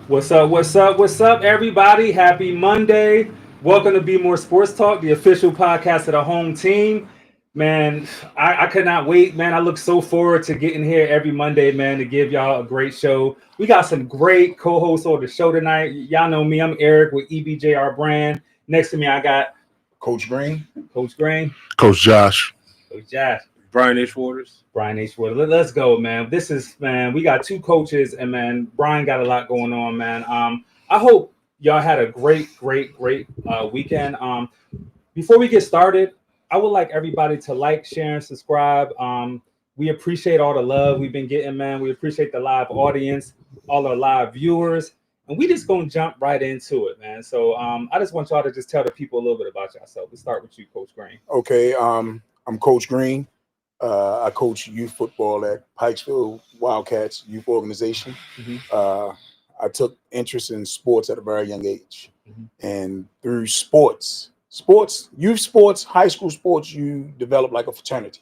What's up? What's up? What's up, everybody? Happy Monday. Welcome to Bmore Sports Talk, the official podcast of the home team. Man, I could not wait, man. I look so forward to getting here every Monday, man, to give y'all a great show. We got some great co-hosts on the show tonight. Y'all know me. I'm Eric with EBJR Brand. Next to me, I got Coach Green. Coach Green, Coach Josh. Coach Josh, Brian H. Waters. Brian H. Wood. Let's go, man. This is, man, we got two coaches, and, man, Brian got a lot going on, man. I hope y'all had a great weekend. Before we get started, I would like everybody to like, share, and subscribe. We appreciate all the love we've been getting, man. We appreciate the live audience, all our live viewers, and we just gonna jump right into it, man. So I just want y'all to just tell the people a little bit about yourself. Let's start with you, Coach Green. Okay, I'm Coach Green. I coach youth football at Pikesville Wildcats Youth Organization. I took interest in sports at a very young age, and through sports, youth sports, high school sports, you develop like a fraternity.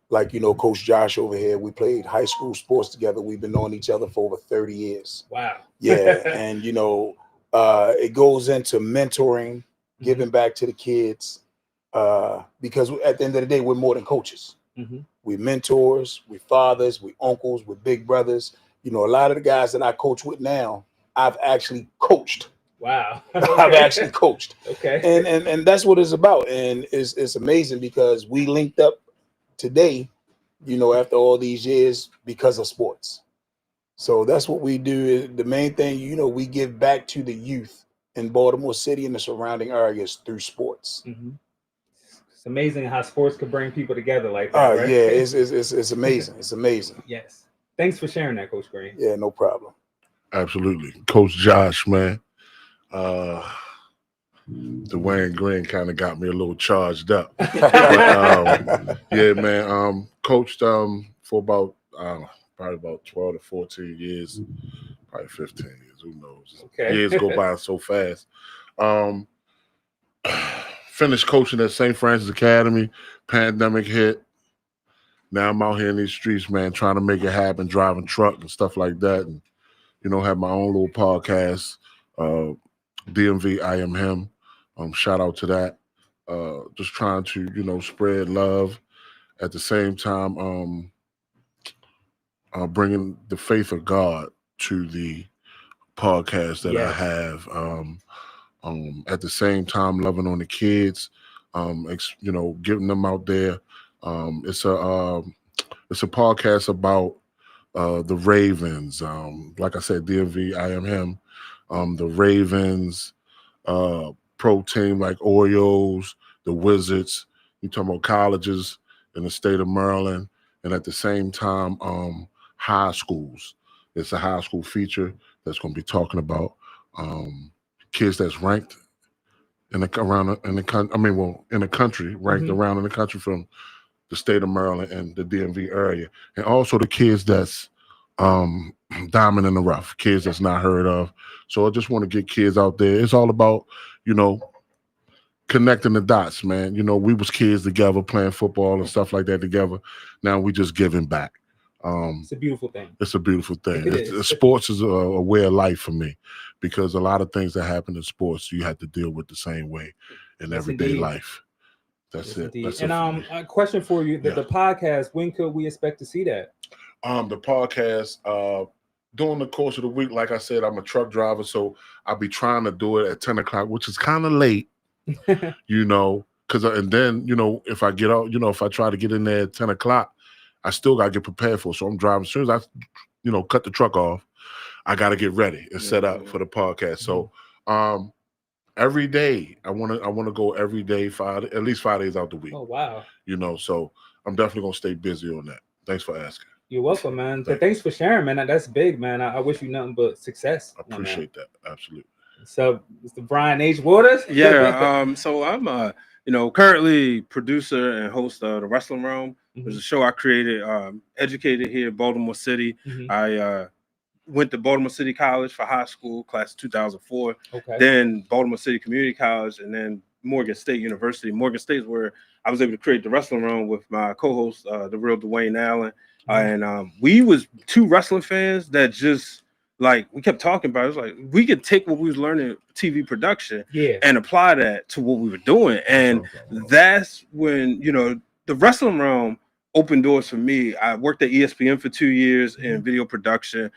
Like, Coach Josh over here, we played high school sports together. We've been knowing each other for over 30 years. Wow. Yeah, and it goes into mentoring, giving back to the kids, because at the end of the day, we're more than coaches. We're mentors, we're fathers, we're uncles, we're big brothers. A lot of the guys that I coach with now, I've actually coached. Wow. I've actually coached. Okay. And that's what it's about. And it's amazing because we linked up today, after all these years because of sports. So that's what we do. The main thing, we give back to the youth in Baltimore City and the surrounding areas through sports. It's amazing how sports could bring people together like that. Right? Yeah, it's amazing. It's amazing. Yes. Thanks for sharing that, Coach Green. Yeah, no problem. Absolutely. Coach Josh, man. Dwayne Green kind of got me a little charged up. But, yeah, man. Coached for about probably about 12 to 14 years, probably 15 years. Who knows? Okay. Years go by so fast. Finished coaching at St. Francis Academy. Pandemic hit. Now I'm out here in these streets, man, trying to make it happen, driving truck and stuff like that. And, have my own little podcast, DMV, I Am Him. Shout out to that. Just trying to, spread love. At the same time, bringing the faith of God to the podcast that I have. At the same time, loving on the kids, getting them out there. It's a podcast about the Ravens. Like I said, DMV, I Am Him. The Ravens, pro team like Orioles, the Wizards. You talking about colleges in the state of Maryland, and at the same time, high schools. It's a high school feature that's going to be talking about kids that's ranked in the country, ranked around in the country from the state of Maryland and the DMV area, and also the kids that's diamond in the rough, kids that's not heard of. So I just want to get kids out there. It's all about, connecting the dots, man. We was kids together playing football and stuff like that together. Now we just giving back. It's a beautiful thing. It's a beautiful thing. Sports is a way of life for me because a lot of things that happen in sports you have to deal with the same way in everyday life. That's it. That's and a question for you: the podcast. When could we expect to see that? The podcast during the course of the week. Like I said, I'm a truck driver, so I'll be trying to do it at 10 o'clock, which is kind of late. Because and then if I get out, if I try to get in there at 10 o'clock, I still gotta get prepared for it. So I'm driving. As soon as I cut the truck off, I gotta get ready and set up for the podcast. So every day I wanna go every day, at least 5 days out the week. Oh wow. So I'm definitely gonna stay busy on that. Thanks for asking. You're welcome, man. Thanks for sharing, man. That's big, man. I wish you nothing but success. I appreciate that. Absolutely. So, Mr. Brian H. Waters. Yeah. So I'm currently producer and host of the Wrestling Realm. There's a show I created, educated here in Baltimore City. I went to Baltimore City College for high school, class of 2004. Okay. Then Baltimore City Community College, and then Morgan State University. Morgan State is where I was able to create the Wrestling Realm with my co-host, the real Dwayne Allen. And we was two wrestling fans that just like we kept talking about, it was like we could take what we was learning TV production and apply that to what we were doing. And that's when, you know, the wrestling realm opened doors for me. I worked at ESPN for 2 years in video production,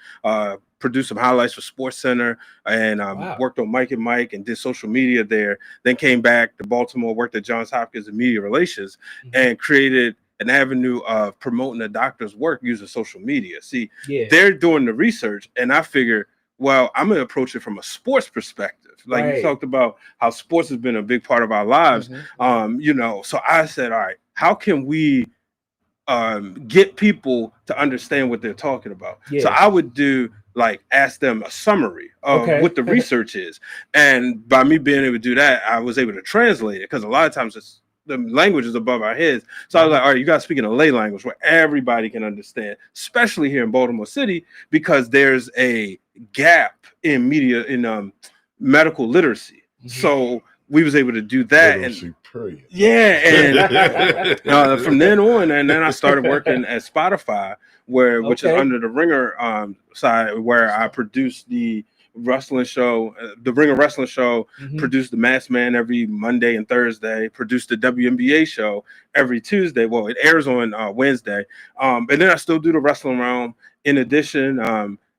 produced some highlights for Sports Center, and worked on Mike and Mike and did social media there. Then came back to Baltimore, worked at Johns Hopkins in media relations, and created an avenue of promoting the doctor's work using social media. See, they're doing the research, and I figure, well, I'm gonna approach it from a sports perspective. Like you talked about how sports has been a big part of our lives. You know, so I said, all right, how can we get people to understand what they're talking about? So I would do like ask them a summary of what the research is, and by me being able to do that, I was able to translate it, because a lot of times the language is above our heads. So I was like, all right, you guys speaking a lay language where everybody can understand, especially here in Baltimore City, because there's a gap in media, in medical literacy. So we was able to do that. Literacy, period. And from then on, and then I started working at Spotify, which is under the Ringer side, where I produced the wrestling show, the Ringer Wrestling Show, produced the Masked Man every Monday and Thursday, produced the WNBA show every Tuesday. Well, it airs on Wednesday. And then I still do the wrestling realm. In addition,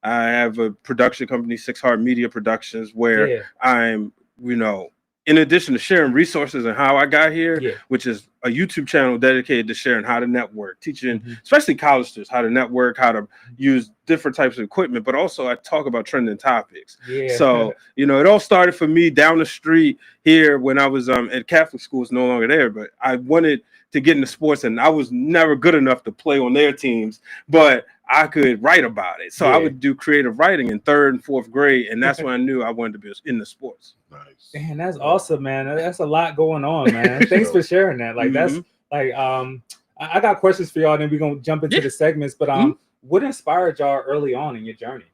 I have a production company, 6 Heart Media Productions, where I'm, you know, in addition to sharing resources and how I got here, which is a YouTube channel dedicated to sharing how to network, teaching especially college students how to network, how to use different types of equipment, but also I talk about trending topics. So, you know, it all started for me down the street here when I was at Catholic school. It's no longer there, but I wanted to get into sports, and I was never good enough to play on their teams, but I could write about it. So I would do creative writing in 3rd and 4th grade, and that's when I knew I wanted to be in the sports. Nice. Man, that's awesome, man. That's a lot going on, man. Thanks for sharing that. Like that's like I got questions for y'all, then we're gonna jump into the segments. But what inspired y'all early on in your journey?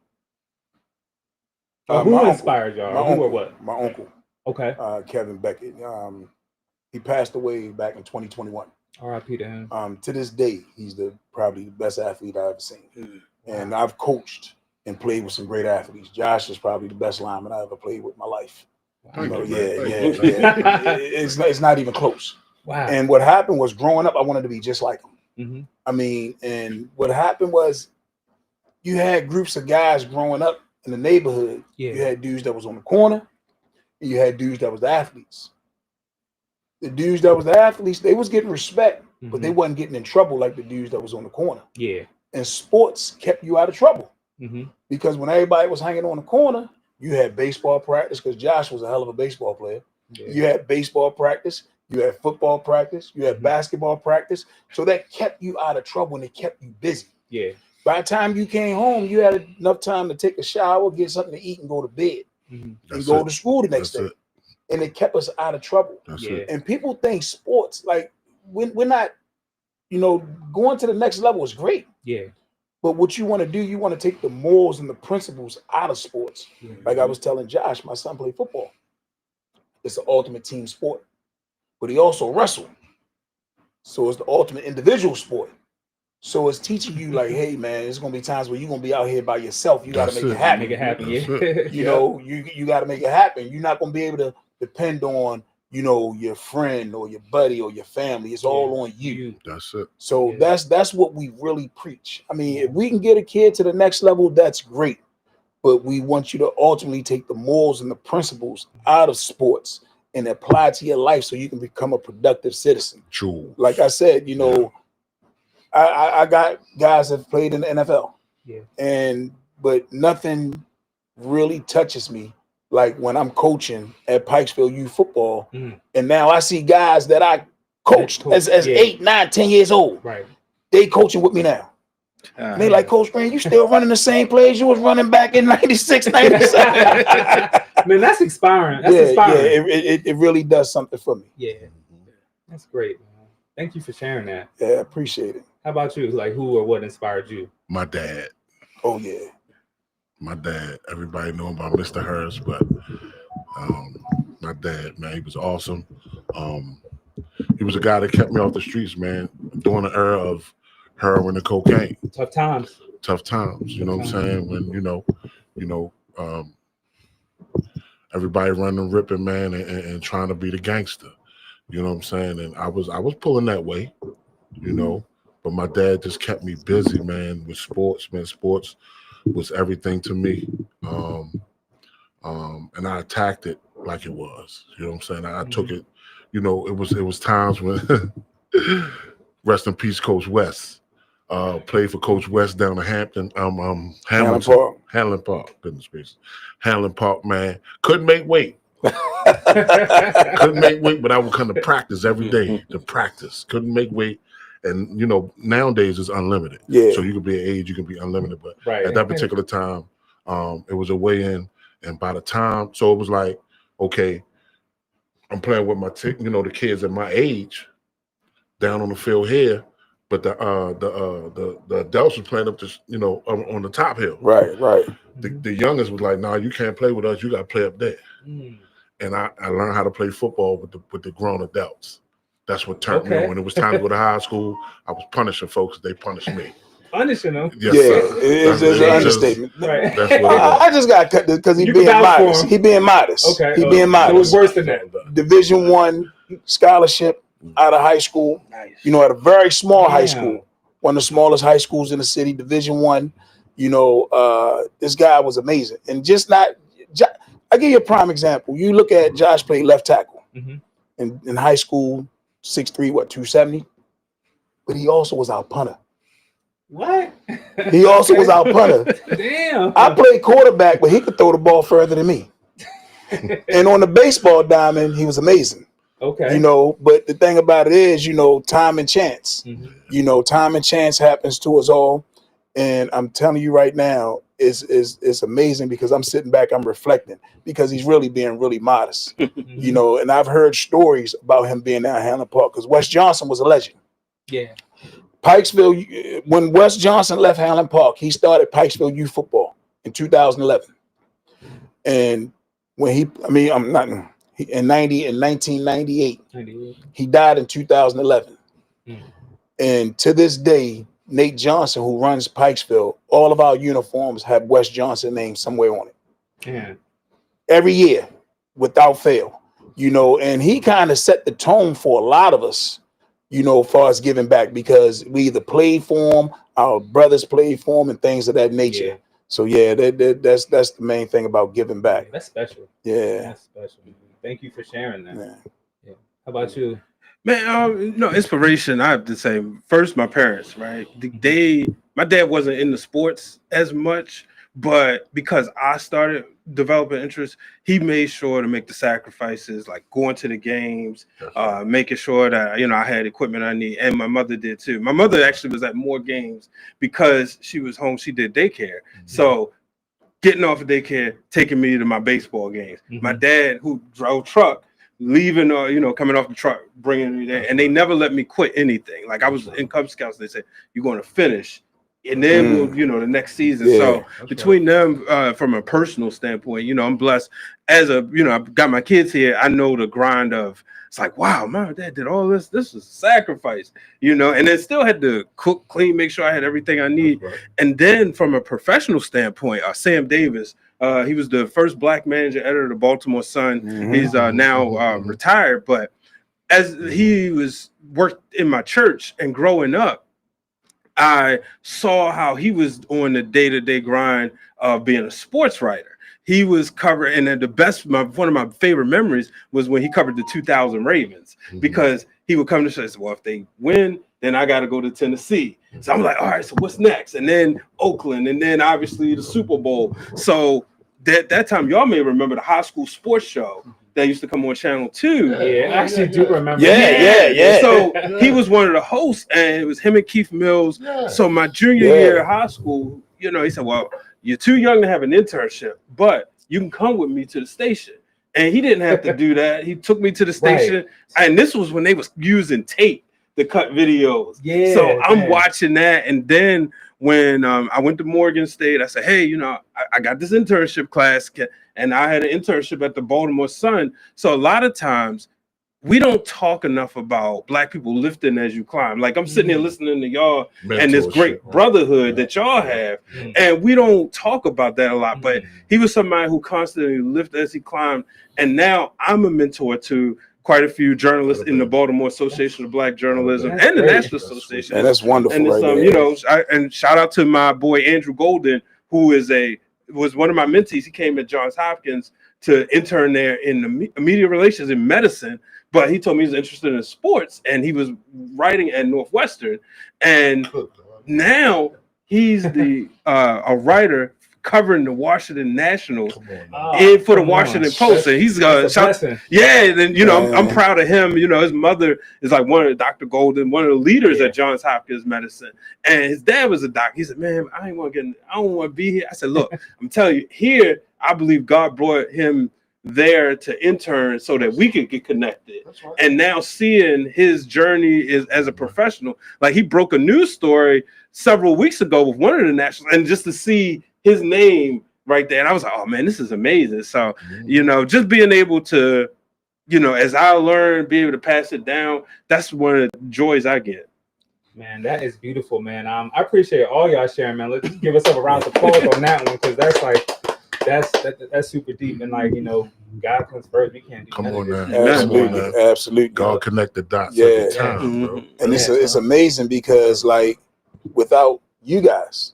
Who inspired y'all? Who or what? My uncle. Okay. Kevin Beckett. He passed away back in 2021. R.I.P. to him. To this day, he's probably the best athlete I've ever seen. And I've coached and played with some great athletes. Josh is probably the best lineman I ever played with in my life. You know, it's not even close. Wow. And what happened was, growing up, I wanted to be just like him. I mean, and what happened was, you had groups of guys growing up in the neighborhood. You had dudes that was on the corner, and you had dudes that was the athletes. The dudes that was the athletes, they was getting respect, but they wasn't getting in trouble like the dudes that was on the corner. And sports kept you out of trouble. Because when everybody was hanging on the corner, you had baseball practice, because Josh was a hell of a baseball player. You had baseball practice, you had football practice, you had basketball practice. So that kept you out of trouble, and it kept you busy. By the time you came home, you had enough time to take a shower, get something to eat, and go to bed, and go to school the next day. And it kept us out of trouble. And people think sports, like, we're not, you know, going to the next level is great. But what you want to do, you want to take the morals and the principles out of sports. Like I was telling Josh, my son played football. It's the ultimate team sport. But he also wrestled. So it's the ultimate individual sport. So it's teaching you, like, hey, man, there's going to be times where you're going to be out here by yourself. You got to make it happen. Make it happen, You know, you got to make it happen. You're not going to be able to depend on, you know, your friend or your buddy or your family. It's all on you. That's it. So that's what we really preach. I mean, if we can get a kid to the next level, that's great. But we want you to ultimately take the morals and the principles out of sports and apply it to your life so you can become a productive citizen. True. Like I said, you know, I got guys that played in the NFL. But nothing really touches me like when I'm coaching at Pikesville Youth Football, and now I see guys that I coached as 8, 9, 10 years old. They coaching with me now. And they like, Coach Green, you still running the same plays you was running back in 96, 97. Man, that's inspiring. That's inspiring. It really does something for me. That's great, man. Thank you for sharing that. Yeah, I appreciate it. How about you? Like, who or what inspired you? My dad. Oh, yeah. My dad. Everybody know about Mr. Harris, but my dad, man, he was awesome. He was a guy that kept me off the streets, man, during the era of heroin and cocaine. Tough times. You know what I'm saying? When, you know, you know, everybody running and ripping, man, and trying to be the gangster. You know what I'm saying? And I was pulling that way, you know, but my dad just kept me busy, man, with sports. Man, sports was everything to me. And I attacked it like it was. You know what I'm saying? I took it, you know, it was times when rest in peace, Coach West. Played for Coach West down in Hampton, Hanlon Park, goodness gracious. Hanlon Park, man. Couldn't make weight. Couldn't make weight, but I would come to practice every day to practice. Couldn't make weight. And, you know, nowadays it's unlimited. Yeah. So you could be an age, you can be unlimited. But Right. at that particular time, it was a weigh-in. And by the time, so it was like, okay, I'm playing with the kids at my age down on the field here, but the adults were playing up this, you know, on the top hill. Right. The youngest was like, "Nah, you can't play with us. You got to play up there." And I learned how to play football with the grown adults. That's what turned me on. When it was time to go to high school, I was punishing folks. They punished me. Punishing them? Yes, sir. It's an understatement. Right. That's what it was. I just got cut because You being can vouch for modest. him. He being modest. Okay. He being modest. It was worse than that. Division I scholarship out of high school. Nice. You know, at a very small high Damn. school, one of the smallest high schools in the city. Division I. You know, this guy was amazing, and just not. I give you a prime example. You look at Josh played left tackle in high school, 6'3", 270, but he also was our punter. What? He also was our punter. Damn. I played quarterback, but he could throw the ball further than me. And on the baseball diamond, he was amazing. Okay. You know, but the thing about it is, you know, time and chance. You know, time and chance happens to us all. And I'm telling you right now, it's amazing because I'm sitting back, I'm reflecting because he's really being really modest. You know, and I've heard stories about him being down at Hanlon Park because Wes Johnson was a legend. Yeah. Pikesville, when Wes Johnson left Hanlon Park, he started Pikesville youth football in 2011. And when in 1998, he died in 2011. And to this day, Nate Johnson, who runs Pikesville, all of our uniforms have Wes Johnson name somewhere on it. Yeah. Every year, without fail. You know, and he kind of set the tone for a lot of us, you know, as far as giving back, because we either played for him, our brothers played for him, and things of that nature. Yeah. So yeah, that's the main thing about giving back. That's special. Yeah, that's special. Thank you for sharing that. Yeah. How about you, man? No, inspiration. I have to say, first, my parents. Right, my dad wasn't into sports as much, but because I started developing interest, he made sure to make the sacrifices, like going to the games, making sure that I had equipment I need, and my mother did too. My mother actually was at more games because she was home. She did daycare, so getting off of daycare, taking me to my baseball games. My dad, who drove truck, leaving coming off the truck, bringing me there, and they never let me quit anything. Like I was in Cub Scouts, they said you're going to finish. And then we'll, the next season. Yeah, so between them, from a personal standpoint, I'm blessed. As I've got my kids here. I know the grind of. It's like, wow, mom and dad did all this. This was a sacrifice, and then still had to cook, clean, make sure I had everything I need. Right. And then from a professional standpoint, Sam Davis, he was the first black managing editor of the Baltimore Sun. He's now retired, but as he worked in my church and growing up, I saw how he was on the day-to-day grind of being a sports writer. He was covering, and one of my favorite memories was when he covered the 2000 Ravens, because he would come to show, well, if they win, then I got to go to Tennessee. So I'm like, all right, so what's next? And then Oakland, and then obviously the Super Bowl. So that time, y'all may remember the high school sports show that used to come on Channel 2. Yeah, I actually do remember. Yeah. So he was one of the hosts, and it was him and Keith Mills. Yeah. So my junior year of high school, he said, well, you're too young to have an internship, but you can come with me to the station. And he didn't have to do that. He took me to the station. Right. And this was when they was using tape to cut videos. Yeah. So I'm watching that. And then when I went to Morgan State, I said, hey, I got this internship class. And I had an internship at the Baltimore Sun. So a lot of times we don't talk enough about Black people lifting as you climb. Like I'm sitting there listening to y'all and this great brotherhood that y'all have, and we don't talk about that a lot. But he was somebody who constantly lifted as he climbed, and now I'm a mentor to quite a few journalists in the Baltimore Association of Black Journalism and the National Association. And that's wonderful. And right you know, and shout out to my boy Andrew Golden, who was one of my mentees. He came at Johns Hopkins to intern there in the media relations in medicine, but he told me he was interested in sports, and he was writing at Northwestern, and now he's a writer covering the Washington Nationals for the Washington Post, and he's then you know I'm proud of him. You know, his mother is like Dr. Golden, one of the leaders at Johns Hopkins Medicine, and his dad was a doctor. He said, "Man, I don't want to be here." I said, "Look, I'm telling you, here I believe God brought him there to intern so that we could get connected." Right. And now seeing his journey as a professional, like he broke a news story several weeks ago with one of the nationals, and just to see his name right there, and I was like, "Oh man, this is amazing." So you know, just being able to, you know, as I learn, be able to pass it down, that's one of the joys I get. Man, that is beautiful, man. I appreciate all y'all sharing, man. Let's give us a round of applause on that one, because that's like that's super deep, and like, you know, God comes first. We can't do Come on, man. Absolutely. God connect the dots every time, bro. And it's amazing because like without you guys,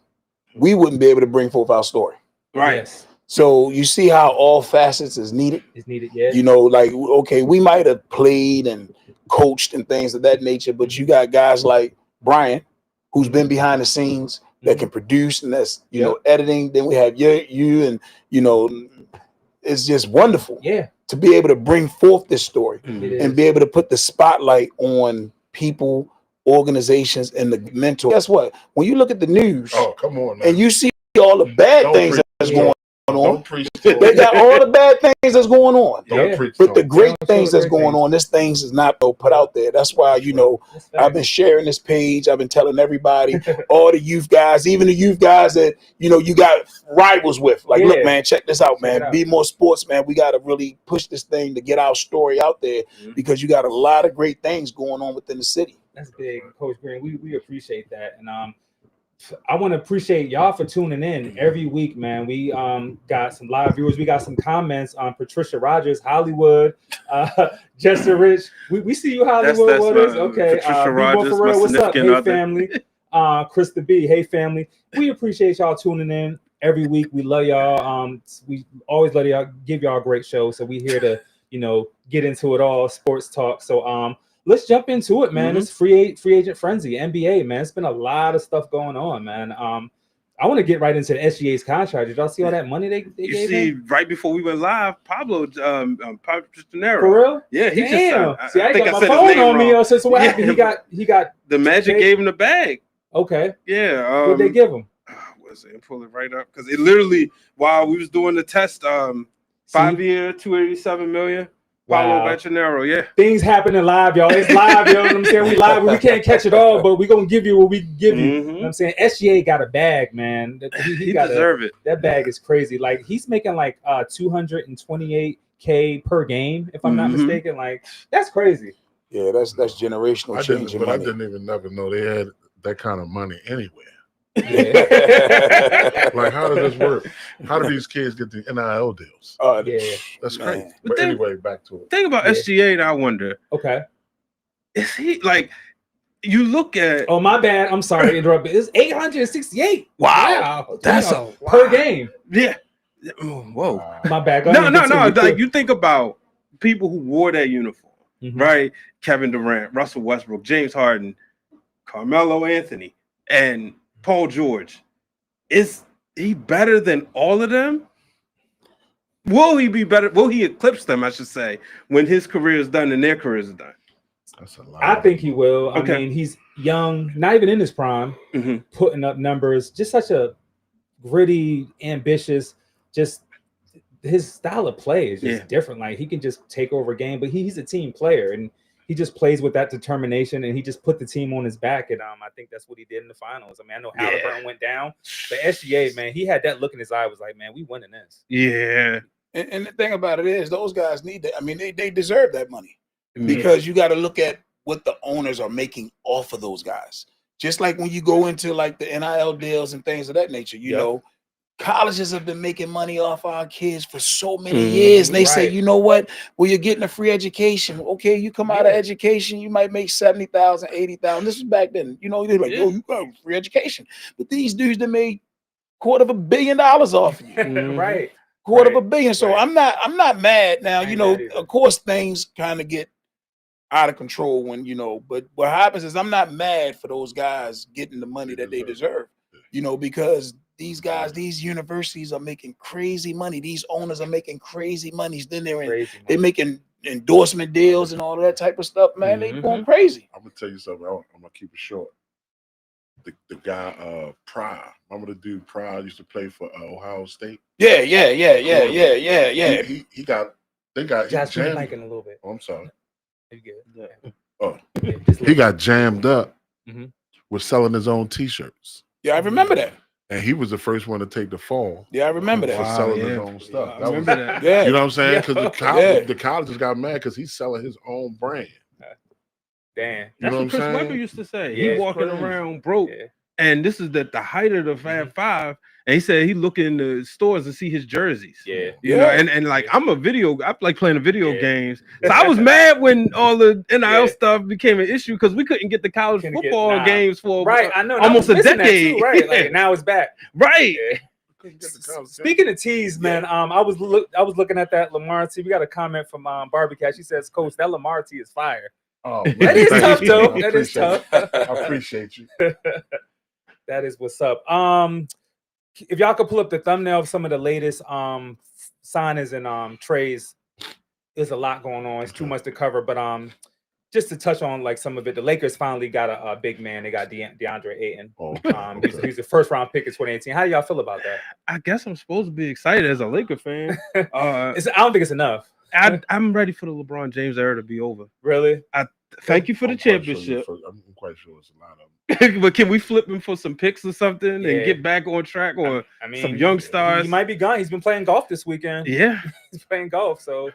we wouldn't be able to bring forth our story. Right. Yes. So you see how all facets is needed. It's needed, yeah. You know, like okay, we might have played and coached and things of that nature, but you got guys like Brian, who's been behind the scenes, that can produce, and that's know editing. Then we have you and you know, it's just wonderful. Yeah. To be able to bring forth this story and be able to put the spotlight on people, organizations, and the mentor. Guess what? When you look at the news, come on, man, and you see all the bad things that's going on, they got all the bad things that's going on. But the great things that's going on, this things is not put out there. That's why, you know, I've been sharing this page. I've been telling everybody, all the youth guys, even the youth guys that, you know, you got rivals with. Like, look, man, check this out, man. Bmore Sports, man. We got to really push this thing to get our story out there because you got a lot of great things going on within the city. That's big, Coach Green. We appreciate that. And I want to appreciate y'all for tuning in every week, man. We got some live viewers. We got some comments on Patricia Rogers, Hollywood, Jester Rich. We see you, Hollywood. Okay. Patricia Rogers, Farrell, what's up? Hey, other. Family. Krista B. Hey, family. We appreciate y'all tuning in every week. We love y'all. We always let y'all give y'all a great show. So we here to, you know, get into it all, sports talk. So let's jump into it, man. It's free agent frenzy, NBA, man. It's been a lot of stuff going on, man. I want to get right into the SGA's contract. Did y'all see all that money they gave him? Right before we went live, Pablo Tristanero. For real? Yeah, he Damn. just. See, I got my phone on me. So what happened? He got the Magic gave him the bag. Okay. Yeah. What'd they give him? Was it? Pull it right up because it literally while we was doing the test, 5-year, $287 million. Pablo Banchero, yeah. Things happening live, y'all. It's live, you know what I'm saying? We live, we can't catch it all, but we're gonna give you what we give you. You know what I'm saying? SGA got a bag, man. He deserve it. That bag is crazy. Like he's making like $228K per game, if I'm not mistaken. Like that's crazy. Yeah, that's generational change. I didn't even never know they had that kind of money anywhere. Yeah. Like, how does this work? How do these kids get the NIL deals? That's crazy. But anyway, back to it. Think about SGA, and I wonder. Okay, is he like? You look at. Oh, my bad. I'm sorry to interrupt. It's 868. Wow. That's a per game. Yeah. Whoa. My bad. No. Like you think about people who wore that uniform, right? Kevin Durant, Russell Westbrook, James Harden, Carmelo Anthony, and Paul George. Is he better than all of them? Will he be better? Will he eclipse them, I should say, when his career is done and their careers are done? That's a lot. I think he will. Okay. I mean, he's young, not even in his prime, putting up numbers. Just such a gritty, ambitious, just his style of play is just different. Like he can just take over a game, but he's a team player and he just plays with that determination and he just put the team on his back. And I think that's what he did in the finals. I mean, I know Halliburton went down, but SGA, man, he had that look in his eye. Was like, man, we winning this. Yeah. And the thing about it is, those guys need that. I mean, they deserve that money. because you got to look at what the owners are making off of those guys. Just like when you go into like the NIL deals and things of that nature, you know, colleges have been making money off our kids for so many years. And they say, you know what? Well, you're getting a free education. Okay, you come out of education, you might make 70,000, 80,000. This was back then. You know, they're like, yo, you got free education. But these dudes that made $250 million off of you. Right. $250 million. So I'm not mad now. You know, of course things kind of get out of control when, you know, but what happens is I'm not mad for those guys getting the money that they deserve, you know, because these guys, these universities are making crazy money. These owners are making crazy money. Then they're making endorsement deals and all of that type of stuff, man. They going crazy. I'm gonna tell you something. I'm gonna keep it short. The guy Pryor, remember the dude Pryor used to play for Ohio State? Yeah. They got Josh, jammed. mic in a little bit. Oh, I'm sorry. Good. Oh, he got jammed up with selling his own T-shirts. Yeah, I remember that. And he was the first one to take the fall. Yeah, I remember that. For selling his own stuff. I remember that. Yeah. You know what I'm saying? Because the colleges got mad because he's selling his own brand. Damn. That's what Chris Webber used to say. Yeah, he walking around broke. Yeah. And this is the height of the Fab Five. And he said he look in the stores and see his jerseys. Yeah. You know, and like I like playing the video games. So I was mad when all the NIL stuff became an issue because we couldn't get the college football games for I know almost a decade. Too, right. Like, now it's back. Right. Yeah. Speaking of tees, man, I was looking at that Lamar tee. We got a comment from Barbie Cat. She says, "Coach, that Lamar tee is fire." Oh, that is tough, though. That is tough. I appreciate you. That is what's up. If y'all could pull up the thumbnail of some of the latest signings and trades, there's a lot going on. It's too much to cover, but just to touch on like some of it, the Lakers finally got a big man. They got DeAndre Ayton. He's the first round pick in 2018. How do y'all feel about that? I guess I'm supposed to be excited as a Laker fan. I don't think it's enough. I'm ready for the LeBron James era to be over. Really? Thank you for the championship. I'm quite sure it's a lot of them. But can we flip him for some picks or something and get back on track, or some young stars? He might be gone. He's been playing golf this weekend. Yeah, he's playing golf. So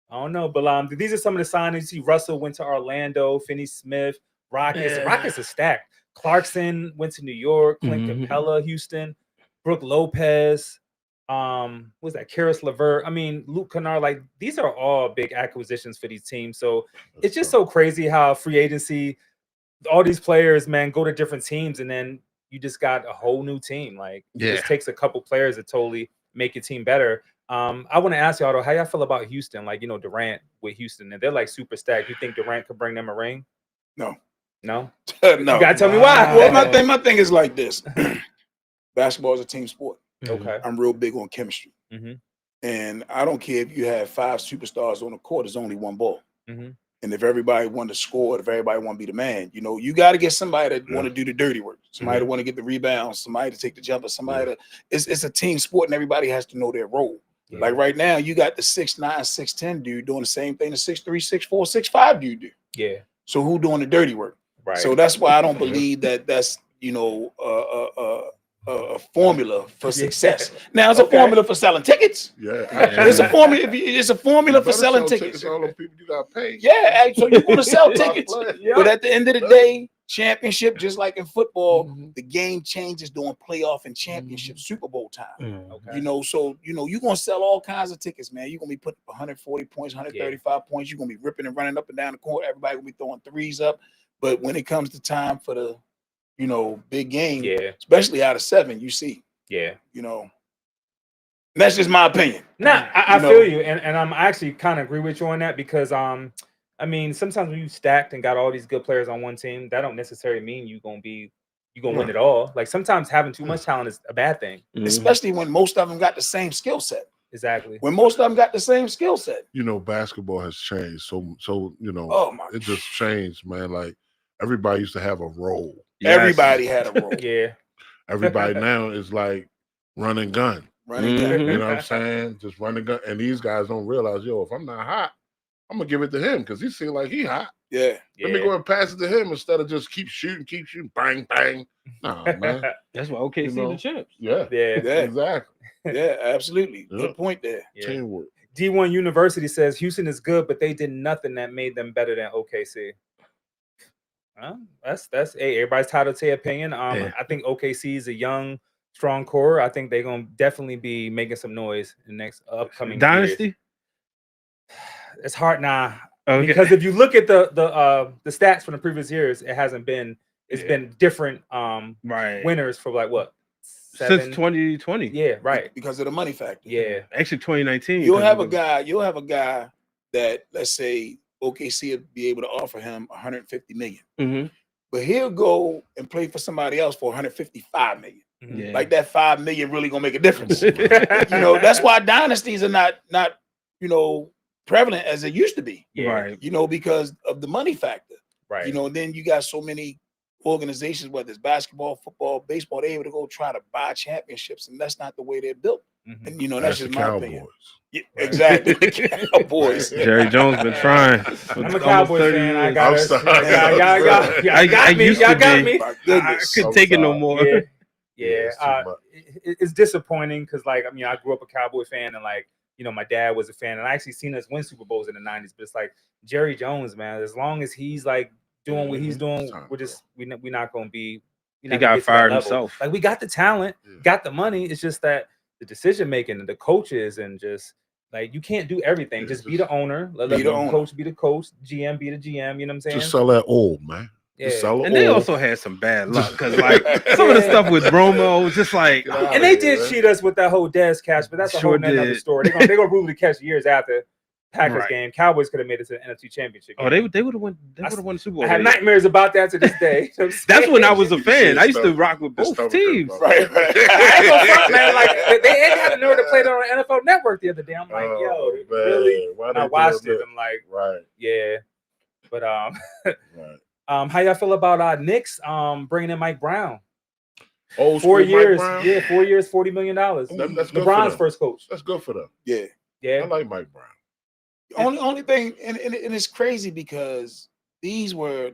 I don't know. But these are some of the signings. See, Russell went to Orlando. Finney Smith, Rockets. Yeah. Rockets are stacked. Clarkson went to New York. Clint Capella, Houston. Brooke Lopez. What's that? Karis LeVert. I mean, Luke Kennard. Like, these are all big acquisitions for these teams. So it's just so crazy how free agency, all these players, man, go to different teams, and then you just got a whole new team. Like, it just takes a couple players to totally make your team better. I want to ask y'all though, how y'all feel about Houston? Like, you know, Durant with Houston, and they're like super stacked. You think Durant could bring them a ring? No. No? No. You gotta tell me why. Well, my thing is like this. Basketball is a team sport. Okay. I'm real big on chemistry. And I don't care if you have 5 superstars on the court, there's only one ball. And if everybody want to score, if everybody want to be the man, you know, you got to get somebody that want to do the dirty work, somebody that want to get the rebounds, somebody to take the jumper, somebody to, it's a team sport and everybody has to know their role. Like right now, you got the 6'9", 6'10" dude doing the same thing the 6'3", 6'4", 6'5" dude do. Yeah. So who doing the dirty work? Right. So that's why I don't believe that's, you know, a formula for success. Now it's a formula for selling tickets. It's a formula. It's a formula for selling tickets. All the people you got paid. Yeah, so you're going to sell tickets. But at the end of the day, championship, just like in football, the game changes during playoff and championship, Super Bowl time. You know, so you know you're going to sell all kinds of tickets, man. You're going to be putting 140 points, 135 points. You're going to be ripping and running up and down the court. Everybody will be throwing threes up. But when it comes to time for the, you know, big game, especially out of 7, you see. Yeah. You know, that's just my opinion. Nah, I feel you. And I'm actually kind of agree with you on that because, I mean, sometimes when you stacked and got all these good players on one team, that don't necessarily mean you're going to win it all. Like sometimes having too much talent is a bad thing. Especially when most of them got the same skill set. Exactly. When most of them got the same skill set. You know, basketball has changed. So you know, it just changed, man. Like everybody used to have a role. Everybody had a role. Everybody now is like run and gun. Running gun. You know what I'm saying? Just run and gun. And these guys don't realize, yo, if I'm not hot, I'm gonna give it to him because he seems like he hot. Let me go and pass it to him instead of just keep shooting, bang, bang. Nah, man. That's why OKC the champs. Yeah, exactly. Yeah, absolutely. Good point there. Teamwork. D1 University says Houston is good, but they did nothing that made them better than OKC. That's everybody's titled to their opinion. I think OKC is a young, strong core. I think they're gonna definitely be making some noise in the next upcoming Dynasty. years. It's hard now because if you look at the stats from the previous years, it hasn't been. It's been different winners for like what? Since 2020. Yeah, right. Because of the money factor. Yeah. Actually 2019. You'll have a guy that, let's say, OKC would be able to offer him 150 million. Mm-hmm. But he'll go and play for somebody else for 155 million. Mm-hmm. Yeah. Like that 5 million really gonna make a difference. That's why dynasties are not prevalent as it used to be. Yeah. Right. Because of the money factor. Right. Then you got so many organizations, whether it's basketball, football, baseball, they're able to go try to buy championships, and that's not the way they're built. Mm-hmm. And that's just the my Cowboys. opinion. Yeah, exactly. The Cowboys. Jerry Jones been trying. I'm a Cowboys fan. I got I'm sorry. Y'all got me. Y'all got me. I couldn't take it no more. Yeah. It's disappointing because, I grew up a Cowboy fan, and my dad was a fan, and I actually seen us win Super Bowls in the '90s. But it's like Jerry Jones, man. As long as he's doing what he's doing, we're not going to be. He got fired himself. We got the talent, got the money. It's just that the decision making and the coaches and just you can't do everything. Just be the owner. Let the coach be the coach. GM be the GM. You know what I'm saying? Just sell that old, man. Yeah. And they also had some bad luck because some of the stuff with Romo was just and they did cheat us with that whole Dez catch, but that's a whole nother story. They're gonna rule the catch years after Packers game. Cowboys could have made it to the NFC Championship game. Oh, they would have won. They would have won the Super Bowl. I have nightmares about that to this day. That's when I was a fan. I used to rock with both teams. Right. I ain't gonna front, man. They had the nerve to play it on the NFL Network the other day. I'm like, really? And I watched it. I'm like, yeah. But how y'all feel about Knicks bringing in Mike Brown? 4 years, 4 years, $40 million. That's LeBron's first coach. That's good for them. Yeah. I like Mike Brown. Only thing, and it's crazy because these are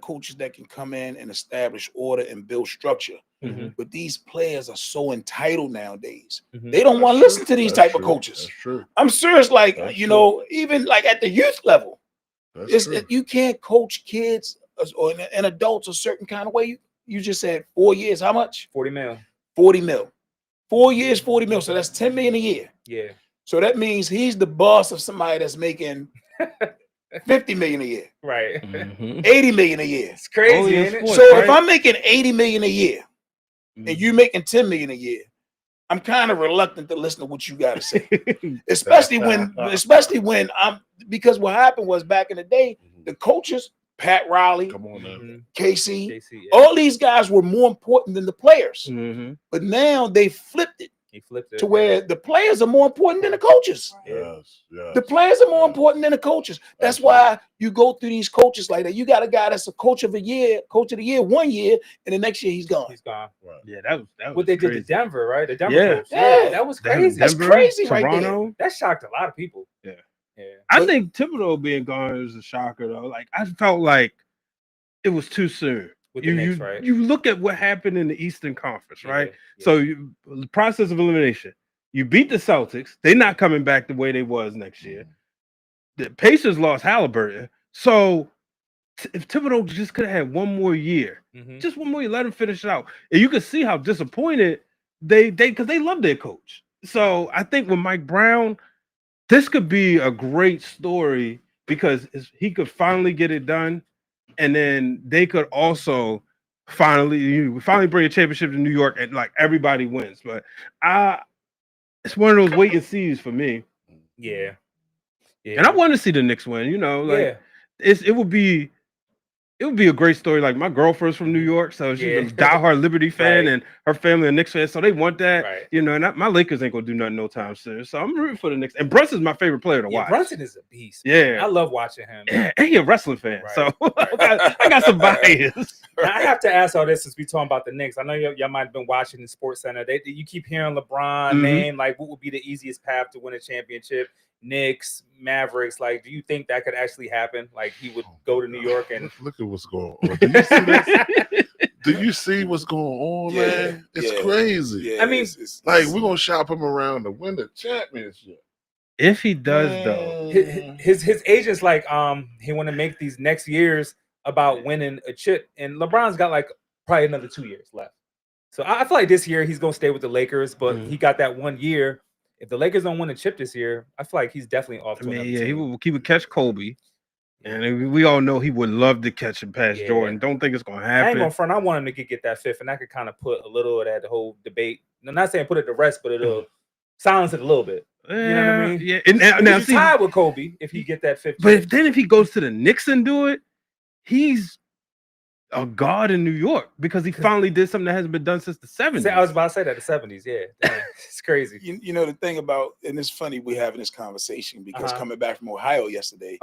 coaches that can come in and establish order and build structure. Mm-hmm. But these players are so entitled nowadays. Mm-hmm. They don't want to listen to these type of coaches. That's true. I'm serious. Even at the youth level, you can't coach kids and adults a certain kind of way. You just said 4 years. How much? 40 mil. 40 mil. 4 years, 40 mil. So that's 10 million a year. Yeah. So that means he's the boss of somebody that's making 50 million a year. Right. Mm-hmm. 80 million a year. It's crazy, ain't it? So if I'm making 80 million a year and you making 10 million a year, I'm kind of reluctant to listen to what you got to say. especially when because what happened was back in the day, the coaches, Pat Riley, KC, all these guys were more important than the players. Mm-hmm. But now they flipped it. He flipped it to where the players are more important than the coaches. Yes. The players are more important than the coaches. That's why you go through these coaches like that. You got a guy that's a coach of the year 1 year, and the next year he's gone. He's gone. Right. Yeah, that was what they did to Denver, right? The Denver coach. Yeah, that was crazy. That's crazy, Toronto. right there. That shocked a lot of people. Yeah. I think Thibodeau being gone is a shocker though. I felt like it was too soon. With the Knicks, right? You look at what happened in the Eastern Conference, right? Yeah. So the process of elimination. You beat the Celtics. They're not coming back the way they was next year. The Pacers lost Halliburton. So if Thibodeau just could have had 1 more year, just 1 more year, let him finish it out. And you could see how disappointed because they love their coach. So I think with Mike Brown, this could be a great story because he could finally get it done. And then they could also finally bring a championship to New York and everybody wins. But it's one of those wait and sees for me. Yeah. And I want to see the Knicks win. It would be a great story. Like my girlfriend's from New York, so she's a diehard Liberty fan, and her family a Knicks fan, so they want that. Right. And my Lakers ain't gonna do nothing no time soon. So I'm rooting for the Knicks. And Brunson's my favorite player to watch. Brunson is a beast. Man. Yeah, I love watching him. And he's a wrestling fan, so I got some bias. Now, I have to ask all this since we talking about the Knicks. I know y'all might have been watching the Sports Center. You keep hearing LeBron name, what would be the easiest path to win a championship? Knicks, Mavericks. Do you think that could actually happen? He would go to New York and look at what's going on. Do you see this? Do you see what's going on, man? It's crazy. Yeah, I mean, we're gonna shop him around to win the championship. If he does, though, his agent's like, he want to make these next years about winning a chip, and LeBron's got like probably another 2 years left. So I feel like this year he's gonna stay with the Lakers, but he got that 1 year. If the Lakers don't win a chip this year, I feel like he's definitely off to another team. he would catch Kobe. And we all know he would love to catch him past Jordan. Don't think it's gonna happen. I ain't gonna front. I want him to get that fifth, and that could kind of put a little of that whole debate. I'm not saying put it to rest, but it'll silence it a little bit. You know what I mean? Yeah. And now he's tied with Kobe if he get that fifth. But if he goes to the Knicks and do it, he's a god in New York because he finally did something that hasn't been done since the 70s. I was about to say that, the 70s. Yeah, damn, it's crazy. You know, the thing about, and it's funny we're having this conversation because coming back from Ohio yesterday,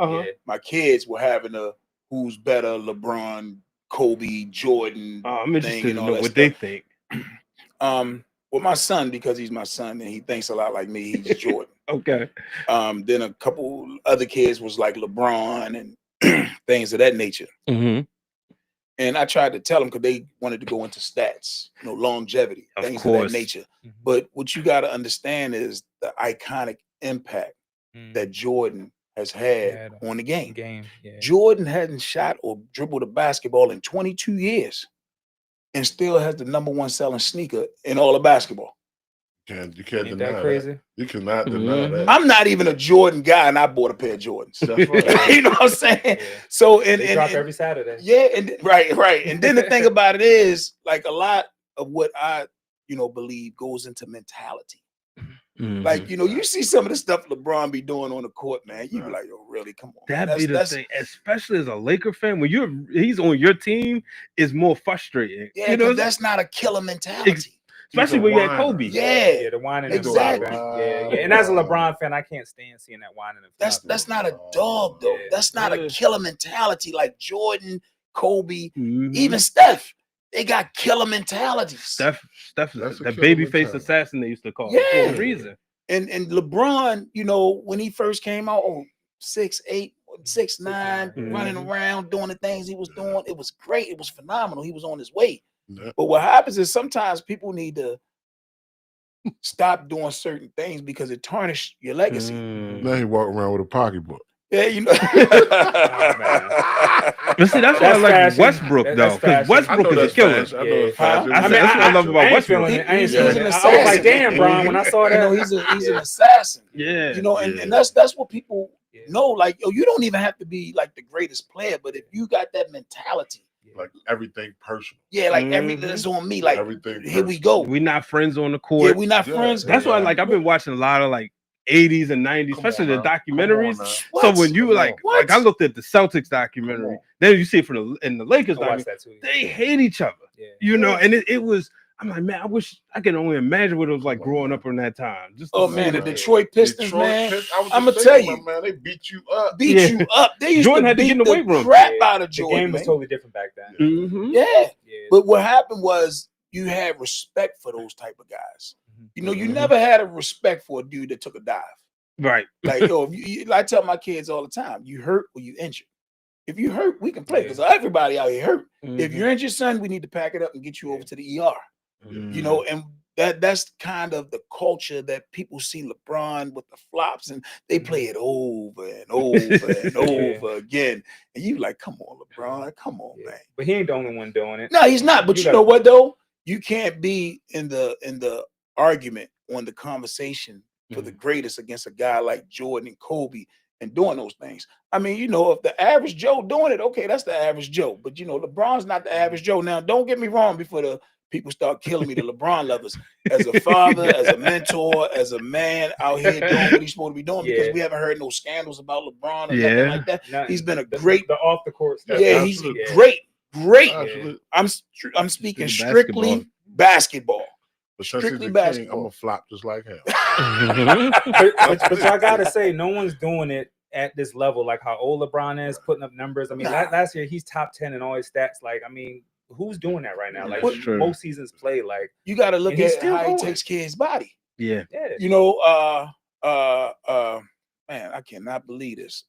my kids were having a who's better, LeBron, Kobe, Jordan. I'm interested to know what they think. Well, my son, because he's my son and he thinks a lot like me, he's Jordan. Okay. Then a couple other kids was like LeBron and things of that nature. Mm-hmm. And I tried to tell them because they wanted to go into stats, longevity, things of that nature. But what you got to understand is the iconic impact that Jordan has had on the game. Jordan hadn't shot or dribbled a basketball in 22 years and still has the #1 selling sneaker in all of basketball. You can't deny that. Crazy? You cannot deny that. I'm not even a Jordan guy, and I bought a pair of Jordans. That's right. You know what I'm saying? Yeah. So they drop every Saturday. Yeah, and right. And then the thing about it is, like, a lot of what I, believe goes into mentality. Mm-hmm. Like, you see some of the stuff LeBron be doing on the court, man. You be like, "Oh, really? Come on." That'd be the thing, especially as a Laker fan, when he's on your team, is more frustrating. Yeah, that's not a killer mentality. Especially when you had Kobe. Yeah, the whining. Exactly. Yeah. And as a LeBron fan, I can't stand seeing that whining. That's not a dog, though. That's not a killer mentality like Jordan, Kobe, even Steph. They got killer mentalities. Steph, that babyface assassin they used to call for a reason. And LeBron, when he first came out, 6'8", 6'9", running around doing the things he was doing, it was great. It was phenomenal. He was on his way. Yeah. But what happens is sometimes people need to stop doing certain things because it tarnishes your legacy. Now he walk around with a pocketbook. Yeah, But see, that's why I like fashion. Westbrook, though, because Westbrook is a killer. That's what I love about Westbrook. I was like, damn, Brian, when I saw that. He's an assassin. Yeah. And that's what people know. Like, you don't even have to be like the greatest player, but if you got that mentality, like everything personal. Yeah, like everything is on me. Like everything here we go. We're not friends on the court. Yeah, we're not friends. That's why I've been watching a lot of like 80s and 90s, especially the documentaries. So when you like I looked at the Celtics documentary, then you see it in the Lakers documentary, they hate each other. Yeah. And it was. I'm like, man, I wish I can only imagine what it was like growing up in that time. The Detroit Pistons, man. I'm gonna tell you, man, they beat you up. They used Jordan to had to get in the weight room. Crap out of Jordan. The game was totally different back then. Mm-hmm. Yeah, but what happened was you had respect for those type of guys. You never had a respect for a dude that took a dive. Right. Like, I tell my kids all the time, you hurt or you injured. If you hurt, we can play because everybody out here hurt. If you're injured, son, we need to pack it up and get you over to the ER. And that's kind of the culture that people see LeBron with the flops and they play it over and over and over again. And you like, come on, LeBron, come on, man. But he ain't the only one doing it. No, he's not. But you know what though? You can't be in the argument on the conversation for the greatest against a guy like Jordan and Kobe and doing those things. I mean, if the average Joe doing it, okay, that's the average Joe. But LeBron's not the average Joe. Now, don't get me wrong before the people start killing me, the LeBron lovers, as a father, as a mentor, as a man out here doing what he's supposed to be doing, because we haven't heard no scandals about LeBron or nothing like that. He's been a great the off the court stuff. Yeah, he's great. Yeah. I'm speaking strictly basketball. But strictly basketball. I'm gonna flop just like hell. but I gotta say, no one's doing it at this level, like how old LeBron is, putting up numbers. I mean, last year he's top 10 in all his stats. Like, I mean, who's doing that right now? Like, most seasons play, like, you got to look at how he takes care of his body. Yeah. Man, I cannot believe this.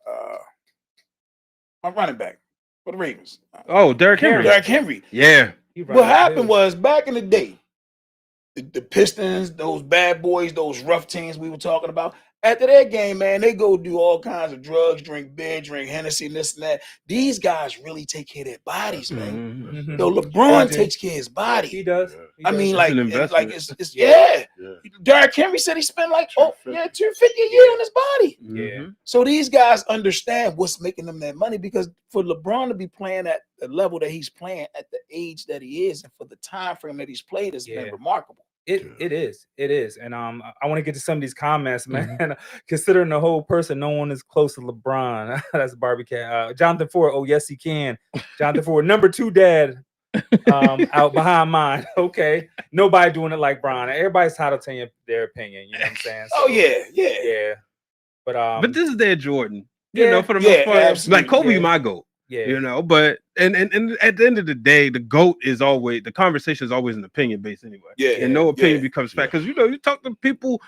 My running back for the Ravens. Derrick Henry. Derrick Henry. Yeah. What happened was back in the day, the Pistons, those bad boys, those rough teams we were talking about, After that game, man, they go do all kinds of drugs, drink beer, drink Hennessy, and this and that. These guys really take care of their bodies, man. Mhm. Yo, LeBron takes care of his body. He does. Yeah. He I does. mean, It's like, an and, investment. like it's yeah. Yeah. Derrick Henry said he spent like $250 a year Yeah. on his body. Yeah. Mhm. So these guys understand what's making them that money, because for LeBron to be playing at the level that he's playing at the age that he is, and for the time frame that he's played, has been remarkable. It is, and I want to get to some of these comments, man. Considering the whole person, no one is close to LeBron. That's Barbie Cat. Jonathan Ford. Oh yes, he can. Jonathan Ford, number 2 dad, out behind mine. Okay, nobody doing it like Bron. Everybody's entitled to their opinion. You know what I'm saying? Oh yeah. yeah. But this is their Jordan. You Yeah. know, for the most part, absolutely. like Kobe, Yeah. my GOAT. yeah, You know, but and at the end of the day, the GOAT is always, the conversation is always an opinion based anyway. Yeah. And no opinion Yeah. becomes fact. Because you know, you talk to people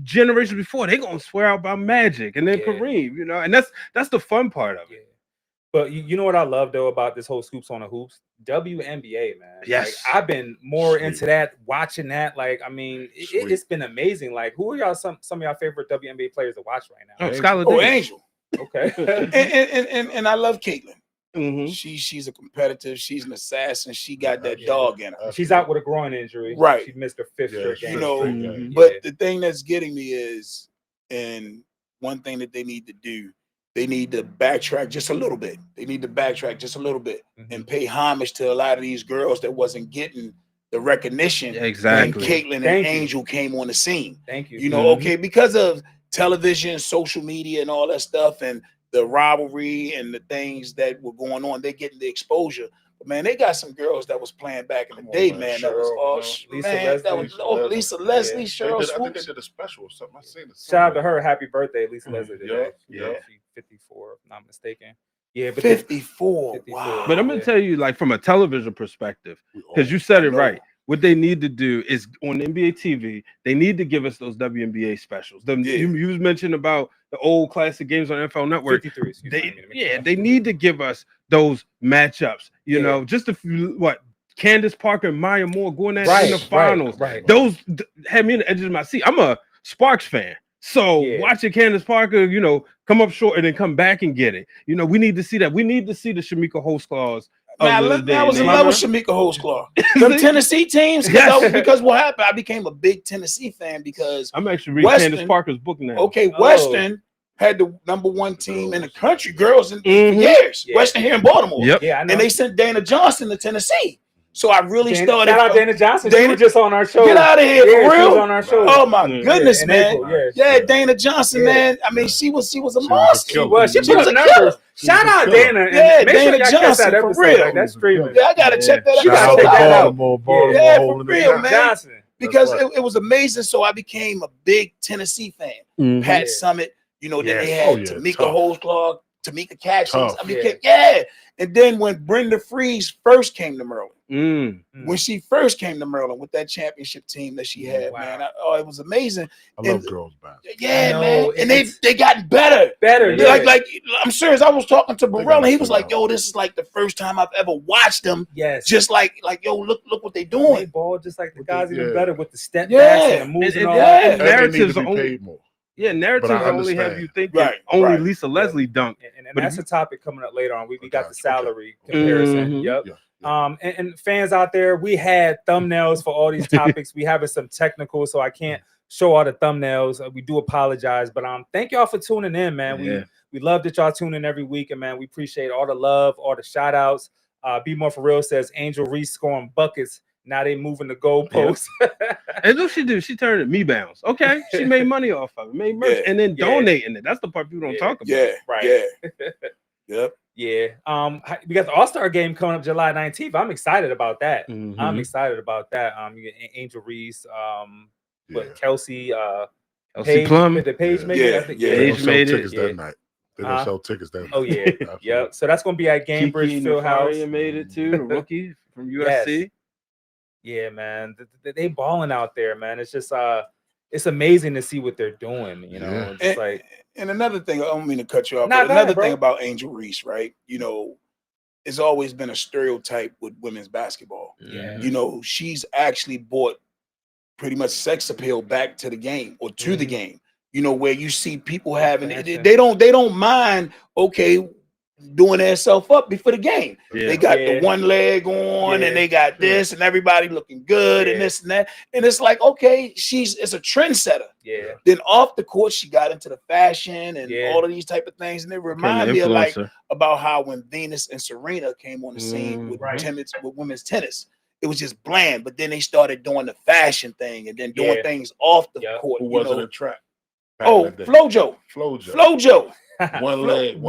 generations before, they gonna swear out about Magic and then Yeah. Kareem, you know, and that's the fun part of yeah. it. But you know what I love though about this whole Scoops on the Hoops? WNBA, man. Yes. Like, I've been more Sweet. into that, watching that. Like, I mean, Sweet. it's been amazing. Like, who are y'all some of y'all favorite WNBA players to watch right now? Oh, Skylar Oh, Diggins. Angel. Okay. And I love Caitlin. Mhm. She's a competitive. She's an assassin. She got that Yeah. dog in her. She's out with a groin injury. Right. She missed her 5th Yeah, straight she game. You know, straight game. Mhm. But Yeah. the thing that's getting me is, and one thing that they need to do, they need to backtrack just a little bit. They need to backtrack just a little bit and pay homage to a lot of these girls that wasn't getting the recognition Yeah, when exactly. Caitlin Thank and you. Angel came on the scene. Thank you. You know, Mhm. okay, because of television, social media, and all that stuff, and the rivalry and the things that were going on, they're getting the exposure. But man, they got some girls that was playing back in the Come on, day, man. man. That was Cheryl, all you know, man. Lisa That was Leslie. Lisa Leslie, Yeah. Cheryl I think they Swoops. did a special or something. I seen it. Shout out to somewhere. her. Happy birthday, Lisa Leslie. Today. Yeah. She's 54, if not mistaken. Yeah, but 54. 54. Wow. But I'm gonna Yeah. tell you, like, from a television perspective, We all- because you said I it know. right. What they need to do is on NBA TV, they need to give us those WNBA specials. Yeah. You mentioned about the old classic games on NFL Network. 53. Excuse me. I didn't mean to make that. They need to give us those matchups. You Yeah. know, just Candace Parker and Maya Moore going at it in the Right, finals. right. Those had me in the edge of my seat. I'm a Sparks fan. So Yeah. watching Candace Parker, you know, come up short and then come back and get it. You know, we need to see that. We need to see the Shamika Host clause. Man, I was in love with Shamika Holtzclaw. Them Tennessee teams, because what happened? I became a big Tennessee fan because I'm actually reading Western- Candace Parker's book now. okay, Oh. Western had the #1 team in the country, girls in Mhm. years. Yeah. Western here in Baltimore. Yep. Yeah, I know. And they sent Dana Johnson to Tennessee. So I really started. Shout out Dana Johnson. She Dana- was just on our show. Get out of here, Yeah, for she real. was on our show. Oh my Yeah, goodness, in man. April, Yeah, Dana Johnson, Yeah. man. I mean, she was a She was a monster. killer. She was. She She put was up a numbers. killer. Shout out killer. Dana. And Yeah, make sure Dana y'all catch Johnson, that for episode. real. Like, that's streaming. Yeah, I gotta check that out. You It was gotta so check that out. Baltimore Yeah, for holding it real, down. man. Johnson. Because That's right. it was amazing. So I became a big Tennessee fan. Mhm. Pat Yeah. Summit, you know, then they Yes. had Oh, yeah, Tamika tough. Holtzclaw, Tamika Catchings. Tough. I became, And then when Brenda Freeze first came to Maryland, Mm. when she first came to Maryland with that championship team that she had, Wow. man, it was amazing. I love And- girls basketball. Yeah, know, man. And it's- they got better. Better. Yeah. Yeah. Like I'm serious. I was talking to They Burrell, and he got was to like, chill "Yo, this is like the first time I've ever watched them. Yes. Just like yo, look what they They doing." ball just like the With guys the- even yeah. better with the step Yeah. backs and the moves And- and all yeah. that. And they need narratives to be only- paid more. Yeah, narratives But I only have understand. you thinking Right, only right. Lisa Leslie dunked. And But that's if a topic coming up later on. We got the Okay. salary comparison. Mhm. Yep. Yeah. And fans out there, we had thumbnails for all these topics. We having some technical, so I can't show all the thumbnails. We do apologize, but thank y'all for tuning in, man. Yeah. We love that y'all tune in every week, and man, we appreciate all the love, all the shout outs. Be More For Real says Angel Reese scoring buckets. Now they moving the goalposts. And look, she did. She turned it me bounce. Okay, she made money off of it, made merch, Yeah. and then Yeah. donating it. That's the part people don't Yeah. talk about. Yeah, Right. Yeah, yep. Yeah. We got the All-Star game coming up July 19th. I'm excited about that. Mhm. I'm excited about that. You get Angel Reese, but Kelsey, Elsie Plum. the Page maker. Yeah, I think, yeah. They're Paige gonna sell made it, tickets yeah. that night. They're gonna sell tickets that night. Oh yeah, Absolutely. yep. So that's gonna be at Cambridge Kiki Fieldhouse. Nafaria made it too. The rookie from USC. Yeah, man, they balling out there, man. It's just it's amazing to see what they're doing. You know, Yeah. it's just like And another thing, I don't mean to cut you off, Nah, but go ahead, another bro. thing about Angel Reese, right? You know, it's always been a stereotype with women's basketball. yeah, You know, she's actually brought pretty much sex appeal back to the game or to the Mhm. game. where you see people having they don't mind, okay, doing themselves up before the game. They got the one leg on and they got this and everybody looking good and this and that. And it's like, okay, it's a trendsetter. Yeah. Then off the court, she got into the fashion and all of these type of things. And it reminded me of about how when Venus and Serena came on the scene with women's tennis, it was just bland. But then they started doing the fashion thing and then doing things off the court. Who wasn't a trap? Flojo. One leg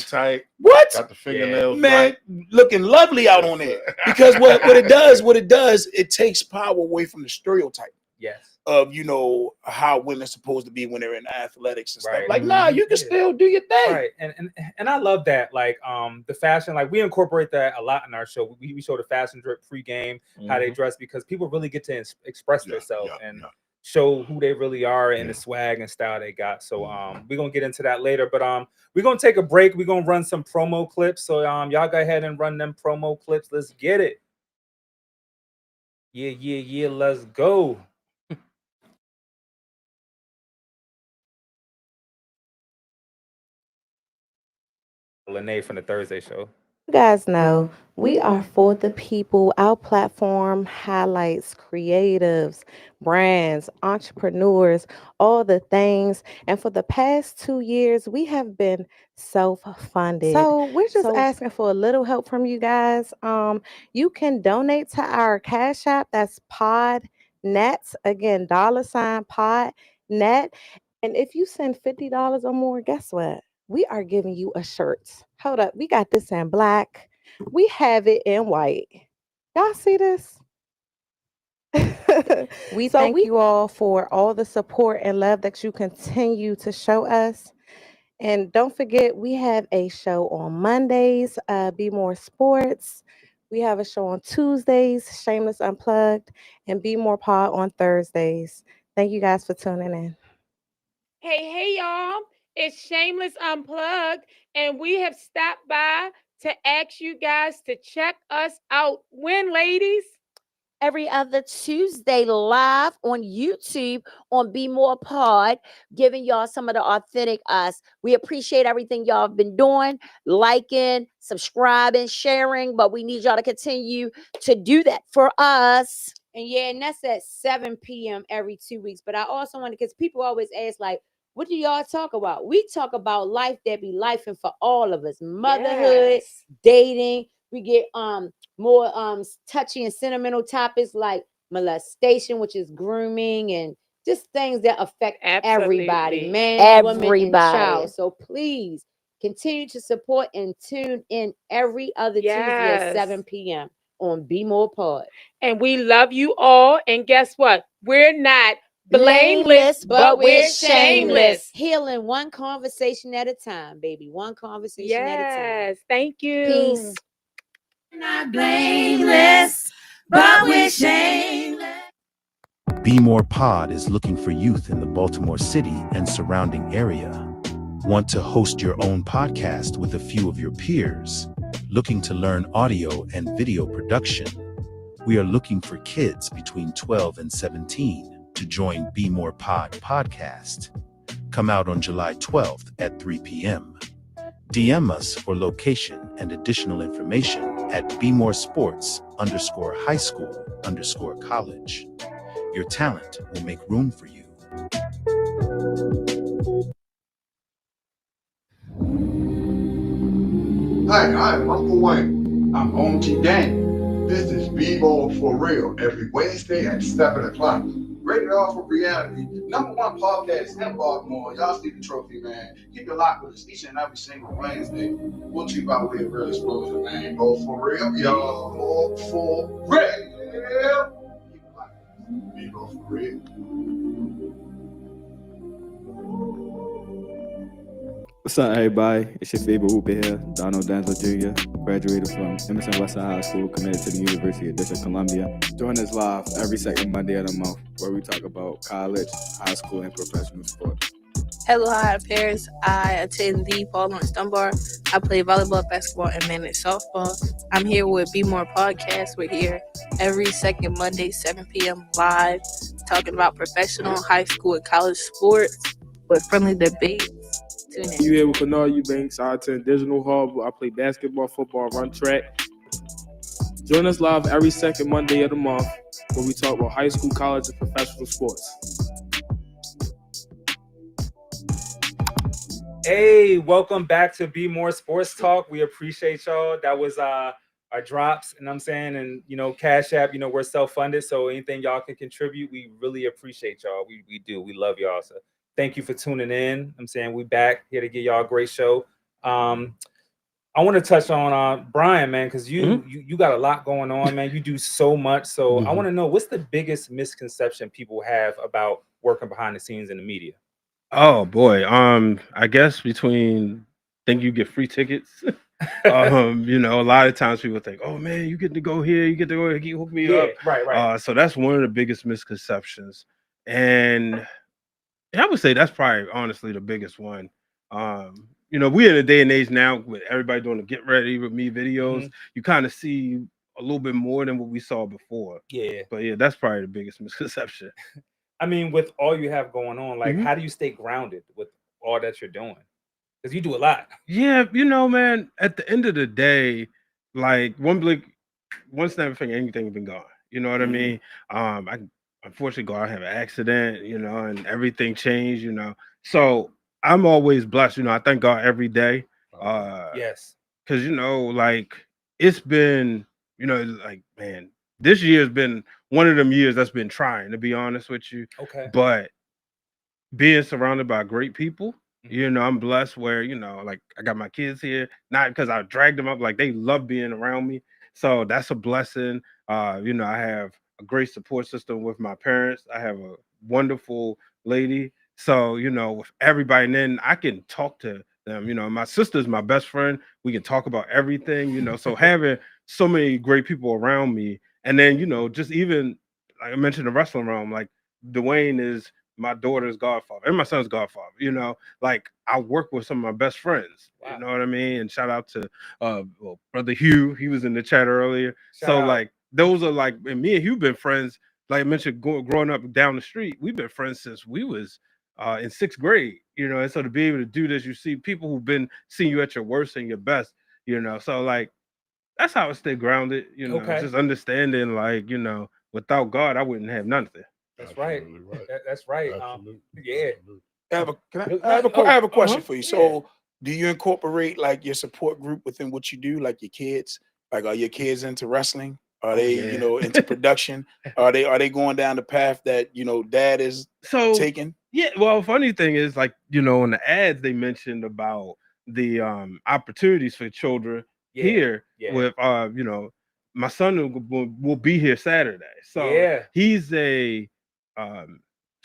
tight. What? Got the fingernails man, looking lovely out on there. Because what it does, it takes power away from the stereotype. Yes. Of how women's supposed to be when they're in athletics and stuff. Like, nah, you can still do your thing. Right. And I love that. Like the fashion, like we incorporate that a lot in our show. We show the fashion drip pre-game, how they dress, because people really get to express themselves and show who they really are and the swag and style they got. So we're gonna get into that later. But we're gonna take a break. We're gonna run some promo clips. So y'all go ahead and run them promo clips. Let's get it. Yeah, let's go. Lene from the Thursday show. You guys know we are for the people. Our platform highlights creatives, brands, entrepreneurs, all the things. And for the past 2 years, we have been self-funded. So we're just asking for a little help from you guys. You can donate to our Cash App. That's PodNet. Again, $PodNet. And if you send $50 or more, guess what? We are giving you a shirt. Hold up. We got this in black. We have it in white. Y'all see this? We thank you all for all the support and love that you continue to show us. And don't forget, we have a show on Mondays, Bmore Sports. We have a show on Tuesdays, Shameless Unplugged, and BmorePod on Thursdays. Thank you guys for tuning in. Hey, y'all. It's Shameless Unplugged, and we have stopped by to ask you guys to check us out. When, ladies? Every other Tuesday live on YouTube on BmorePod, giving y'all some of the authentic us. We appreciate everything y'all have been doing, liking, subscribing, sharing, but we need y'all to continue to do that for us. And that's at 7 p.m. every 2 weeks. But I also want to, because people always ask, like, what do y'all talk about? We talk about life that be life and for all of us. Motherhood, dating. We get more touchy and sentimental topics like molestation, which is grooming, and just things that affect everybody, man, woman, and child. So please continue to support and tune in every other Tuesday at 7 p.m. on BmorePod. And we love you all. And guess what? We're not blameless, but we're shameless. Healing one conversation at a time, baby. One conversation at a time. Yes, thank you. Peace. We're not blameless, but we're shameless. BmorePod is looking for youth in the Baltimore City and surrounding area. Want to host your own podcast with a few of your peers? Looking to learn audio and video production? We are looking for kids between 12 and 17 to join BmorePod podcast. Come out on July 12th at 3 p.m. DM us for location and additional information at BmoreSports_high school_college. Your talent will make room for you. Hi, I'm Uncle Wayne. I'm OMG Danny. This is B-Ball for Real every Wednesday at 7 o'clock. Rated R for reality. #1 podcast in Baltimore. Y'all see the trophy, man. Keep it locked with us each and every single Wednesday. We'll treat our way of real explosion, man. Go for real. Y'all go for real. Keep it locked. B-Ball for real. What's up, everybody? It's your favorite hooper here, Donald Danzo Jr., graduated from Emerson Westside High School, committed to the University of District of Columbia. Join us live every second Monday of the month, where we talk about college, high school, and professional sports. Hello, hi, parents. I attend the Paul Lawrence Dunbar. I play volleyball, basketball, and manage softball. I'm here with Bmore Podcast. We're here every second Monday, 7 p.m. live, talking about professional, high school, and college sports. with friendly debates. Tune in. You here with Bernard Eubanks. I attend Digital Hub. I play basketball, football, run track. Join us live every second Monday of the month where we talk about high school, college, and professional sports. Hey, welcome back to Bmore Sports Talk. We appreciate y'all. That was our drops, and I'm saying, and Cash App, we're self-funded, so anything y'all can contribute, we really appreciate y'all. We do. We love y'all. So thank you for tuning in. I'm saying we back here to give y'all a great show. I want to touch on Brian, man, because you got a lot going on, man. You do so much. So I want to know, what's the biggest misconception people have about working behind the scenes in the media? Oh boy. I guess between think you get free tickets. A lot of times people think, oh man, you get to go here, you get to go here, you hook me up. Right. So that's one of the biggest misconceptions. And I would say that's probably honestly the biggest one. We're in a day and age now with everybody doing the get ready with me videos. You kind of see a little bit more than what we saw before. Yeah. But yeah, that's probably the biggest misconception. I mean, with all you have going on, like, how do you stay grounded with all that you're doing? Because you do a lot. Yeah, man, at the end of the day, like one snap of a finger, anything been gone. You know what I mean? I unfortunately go out and have an accident, and everything changed, So I'm always blessed, I thank God every day. Yes. Because like it's been, like, man, this year's been one of them years that's been trying, to be honest with you. Okay. But being surrounded by great people, I'm blessed where, like I got my kids here, not because I dragged them up, like they love being around me. So that's a blessing. I have a great support system with my parents. I have a wonderful lady. So, with everybody, and then I can talk to them. My sister's my best friend. We can talk about everything, so having so many great people around me. And then, just even like I mentioned the wrestling realm, like Dwayne is my daughter's godfather and my son's godfather. Like I work with some of my best friends. Wow. You know what I mean? And shout out to brother Hugh. He was in the chat earlier. Shout out. Like those are like, and me and Hugh been friends. Like I mentioned, growing up down the street, we've been friends since we was in 6th grade. And so to be able to do this, you see people who've been seeing you at your worst and your best. So like that's how I stay grounded. Okay. Just understanding, like, without God, I wouldn't have nothing. That's right. That's right. Yeah. I have a question for you. So, do you incorporate like your support group within what you do, like your kids? Like, are your kids into wrestling? Are they, into production? Are they going down the path that dad is taking? Yeah. Well, funny thing is, like, in the ads they mentioned about the opportunities for children here with my son will be here Saturday. So he's a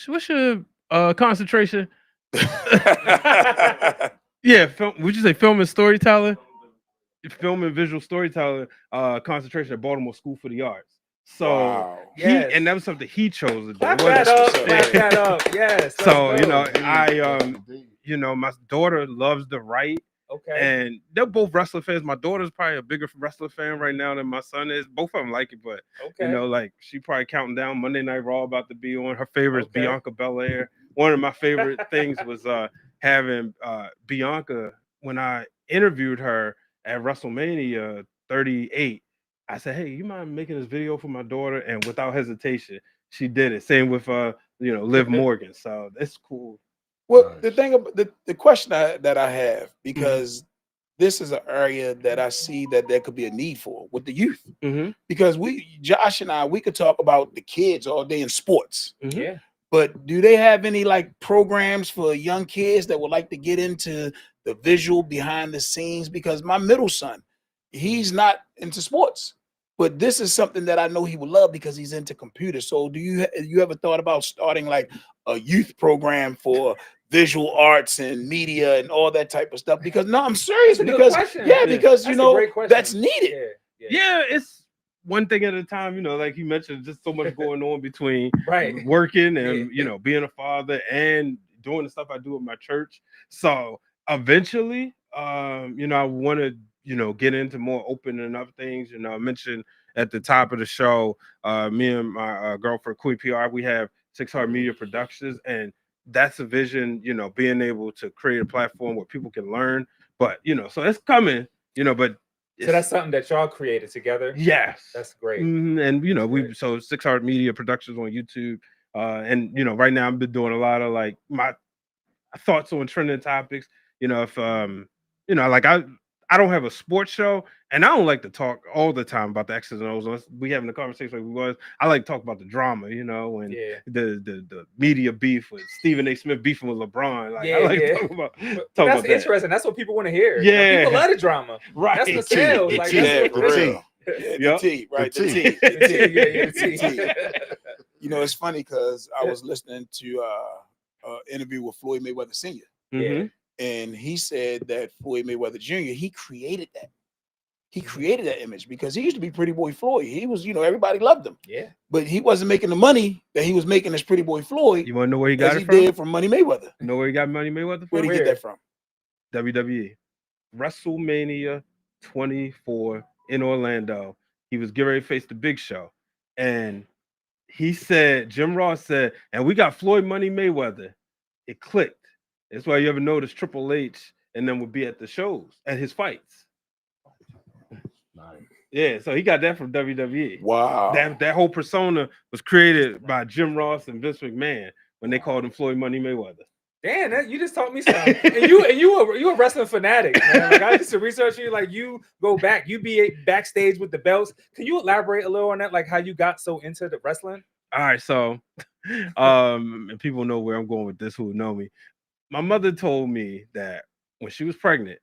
what's your concentration? Yeah, would you say film and storytelling? Film and visual storytelling concentration at Baltimore School for the Arts. So and that was something he chose to do. Clap that up. Yes. So my daughter loves to write. Okay. And they're both wrestling fans. My daughter's probably a bigger wrestling fan right now than my son is. Both of them like it, but like she probably counting down Monday Night Raw about to be on. Her favorite is Bianca Belair. One of my favorite things was having Bianca when I interviewed her at WrestleMania 38. I said, "Hey, you mind making this video for my daughter?" And without hesitation, she did it. Same with Liv Morgan. So that's cool. Well, the thing about the question that I have, because this is an area that I see that there could be a need for with the youth. Because Josh and I, we could talk about the kids all day in sports. Yeah. But do they have any like programs for young kids that would like to get into the visual behind the scenes? Because my middle son, he's not into sports, but this is something that I know he would love because he's into computers. So do you ever thought about starting like a youth program for visual arts and media and all that type of stuff? Because no, I'm serious. Because because that's needed. Yeah, it's one thing at a time. Like you mentioned, just so much going on between working and being a father and doing the stuff I do with my church. So eventually, I want to get into more opening up things. I mentioned at the top of the show, me and my girlfriend Queen PR, we have 6 Heart Media Productions, and that's a vision, being able to create a platform where people can learn. But so it's coming, but so that's something that y'all created together. Yes, that's great. And we so 6 Heart Media Productions on YouTube, and right now I've been doing a lot of like my thoughts on trending topics. If like I don't have a sports show, and I don't like to talk all the time about the X's and O's. Unless we having a conversation like we was. I like to talk about the drama, and the media beef with Stephen A. Smith beefing with LeBron. Like I like to talk about. That's interesting. That's what people want to hear. Yeah, people love the drama. Right. That's the sales. Like that's for real. The T, right? The T. It's funny because I was listening to an interview with Floyd Mayweather Sr. And he said that Floyd Mayweather Jr. He created that. He created that image because he used to be Pretty Boy Floyd. He was, everybody loved him. Yeah. But he wasn't making the money that he was making as Pretty Boy Floyd. You want to know where he got it from? He did from Money Mayweather. You know where he got Money Mayweather from? Where did he get that from? WWE. WrestleMania 24 in Orlando. He was getting ready to face the Big Show. And he said, Jim Ross said, and we got Floyd Money Mayweather. It clicked. That's why you ever notice Triple H and then would be at the shows, at his fights. Nice. Yeah, so he got that from WWE. Wow. That whole persona was created by Jim Ross and Vince McMahon when they called him Floyd Money Mayweather. Damn, you just taught me something. and you a wrestling fanatic, man. Like I used to research you. Like you go back, you be backstage with the belts. Can you elaborate a little on that? Like how you got so into the wrestling? All right, so and people know where I'm going with this who know me. My mother told me that when she was pregnant,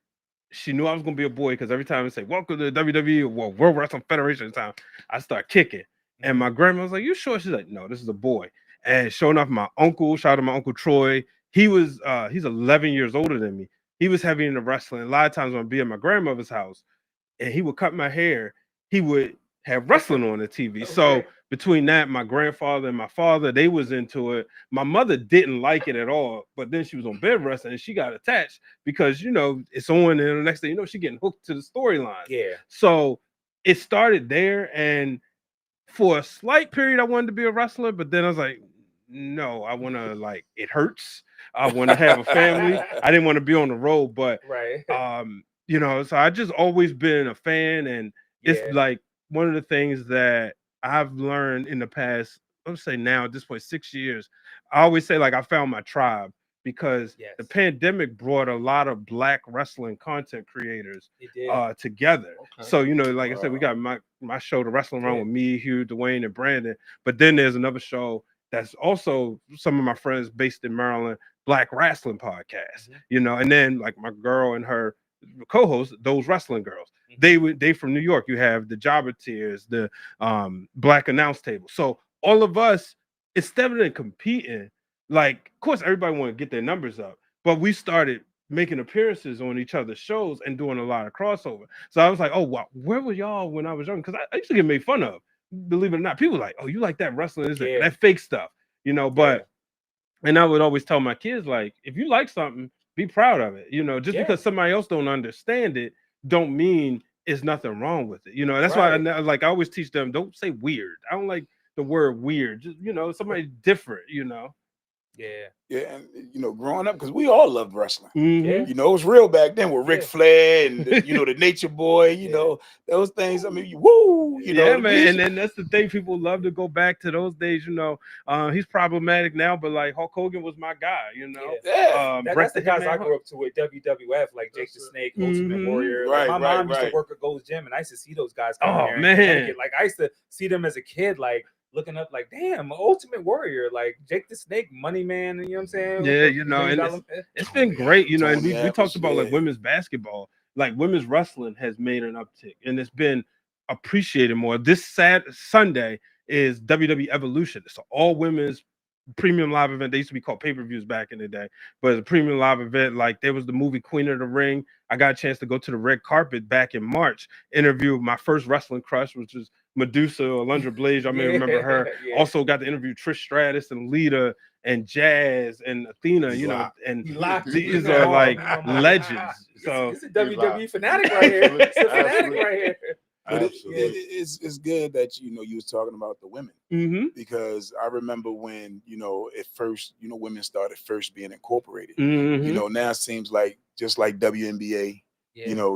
she knew I was gonna be a boy because every time I say "Welcome to the WWE" or World Wrestling Federation time, I start kicking. And my grandma was like, "You sure?" She's like, "No, this is a boy." And sure enough, my uncle, shout out to my Uncle Troy, he's 11 years older than me. He was heavy into wrestling. A lot of times when I'd be at my grandmother's house and he would cut my hair, he would have wrestling on the TV. Okay. So between that, my grandfather and my father, they was into it. My mother didn't like it at all, but then she was on bed wrestling and she got attached because, it's on, and the next thing you know, she getting hooked to the storyline. Yeah. So it started there, and for a slight period, I wanted to be a wrestler, but then I was like, no, I want to, it hurts. I want to have a family. I didn't want to be on the road, but, right. So I just always been a fan, and it's like one of the things that I've learned in the past, let's say now at this point, 6 years, I always say I found my tribe because the pandemic brought a lot of Black wrestling content creators together. Okay. So, like I said, we got my show, The Wrestling Round, with me, Hugh, Dwayne, and Brandon. But then there's another show that's also some of my friends based in Maryland, Black Wrestling Podcast, and then my girl and her co-host, Those Wrestling Girls. They from New York. You have the Jobber Tears, the Black Announce Table. So all of us, instead of competing, of course everybody want to get their numbers up, but we started making appearances on each other's shows and doing a lot of crossover. So I was like, oh wow, where were y'all when I was young? Because I used to get made fun of. Believe it or not, people were like, oh, you like that wrestling? Is that fake stuff? But and I would always tell my kids, if you like something, be proud of it. Just because somebody else don't understand it, don't mean it's nothing wrong with it. That's why I always teach them, don't say weird. I don't like the word weird. Just somebody different. Yeah, and growing up, because we all loved wrestling. Mm-hmm. It was real back then with Ric Flair and the Nature Boy. Those things. I mean, woo. Man, and then that's the thing. People love to go back to those days. He's problematic now, but Hulk Hogan was my guy. That's the guys I grew up to with WWF, like Jake the Snake, Ultimate Warrior. Right, my mom used to work at Gold's Gym, and I used to see those guys come there. Man, I used to see them as a kid, looking up damn, Ultimate Warrior, Jake the Snake, Money Man, you know what I'm saying? Yeah, and it's been great, and we talked about women's basketball, women's wrestling has made an uptick, and it's been appreciated more. This Sunday is WWE Evolution. It's an all women's premium live event. They used to be called pay-per-views back in the day, but it's a premium live event. There was the movie Queen of the Ring. I got a chance to go to the red carpet back in March, interview my first wrestling crush, which was Medusa or Alundra Blaze. I may remember her. Also got to interview Trish Stratus and Lita and Jazz and Athena, and these are legends. So it's a WWE fanatic right here. It's a fanatic right here. But Absolutely. it's good that you was talking about the women because I remember when at first women started first being incorporated. Now it seems like just like WNBA,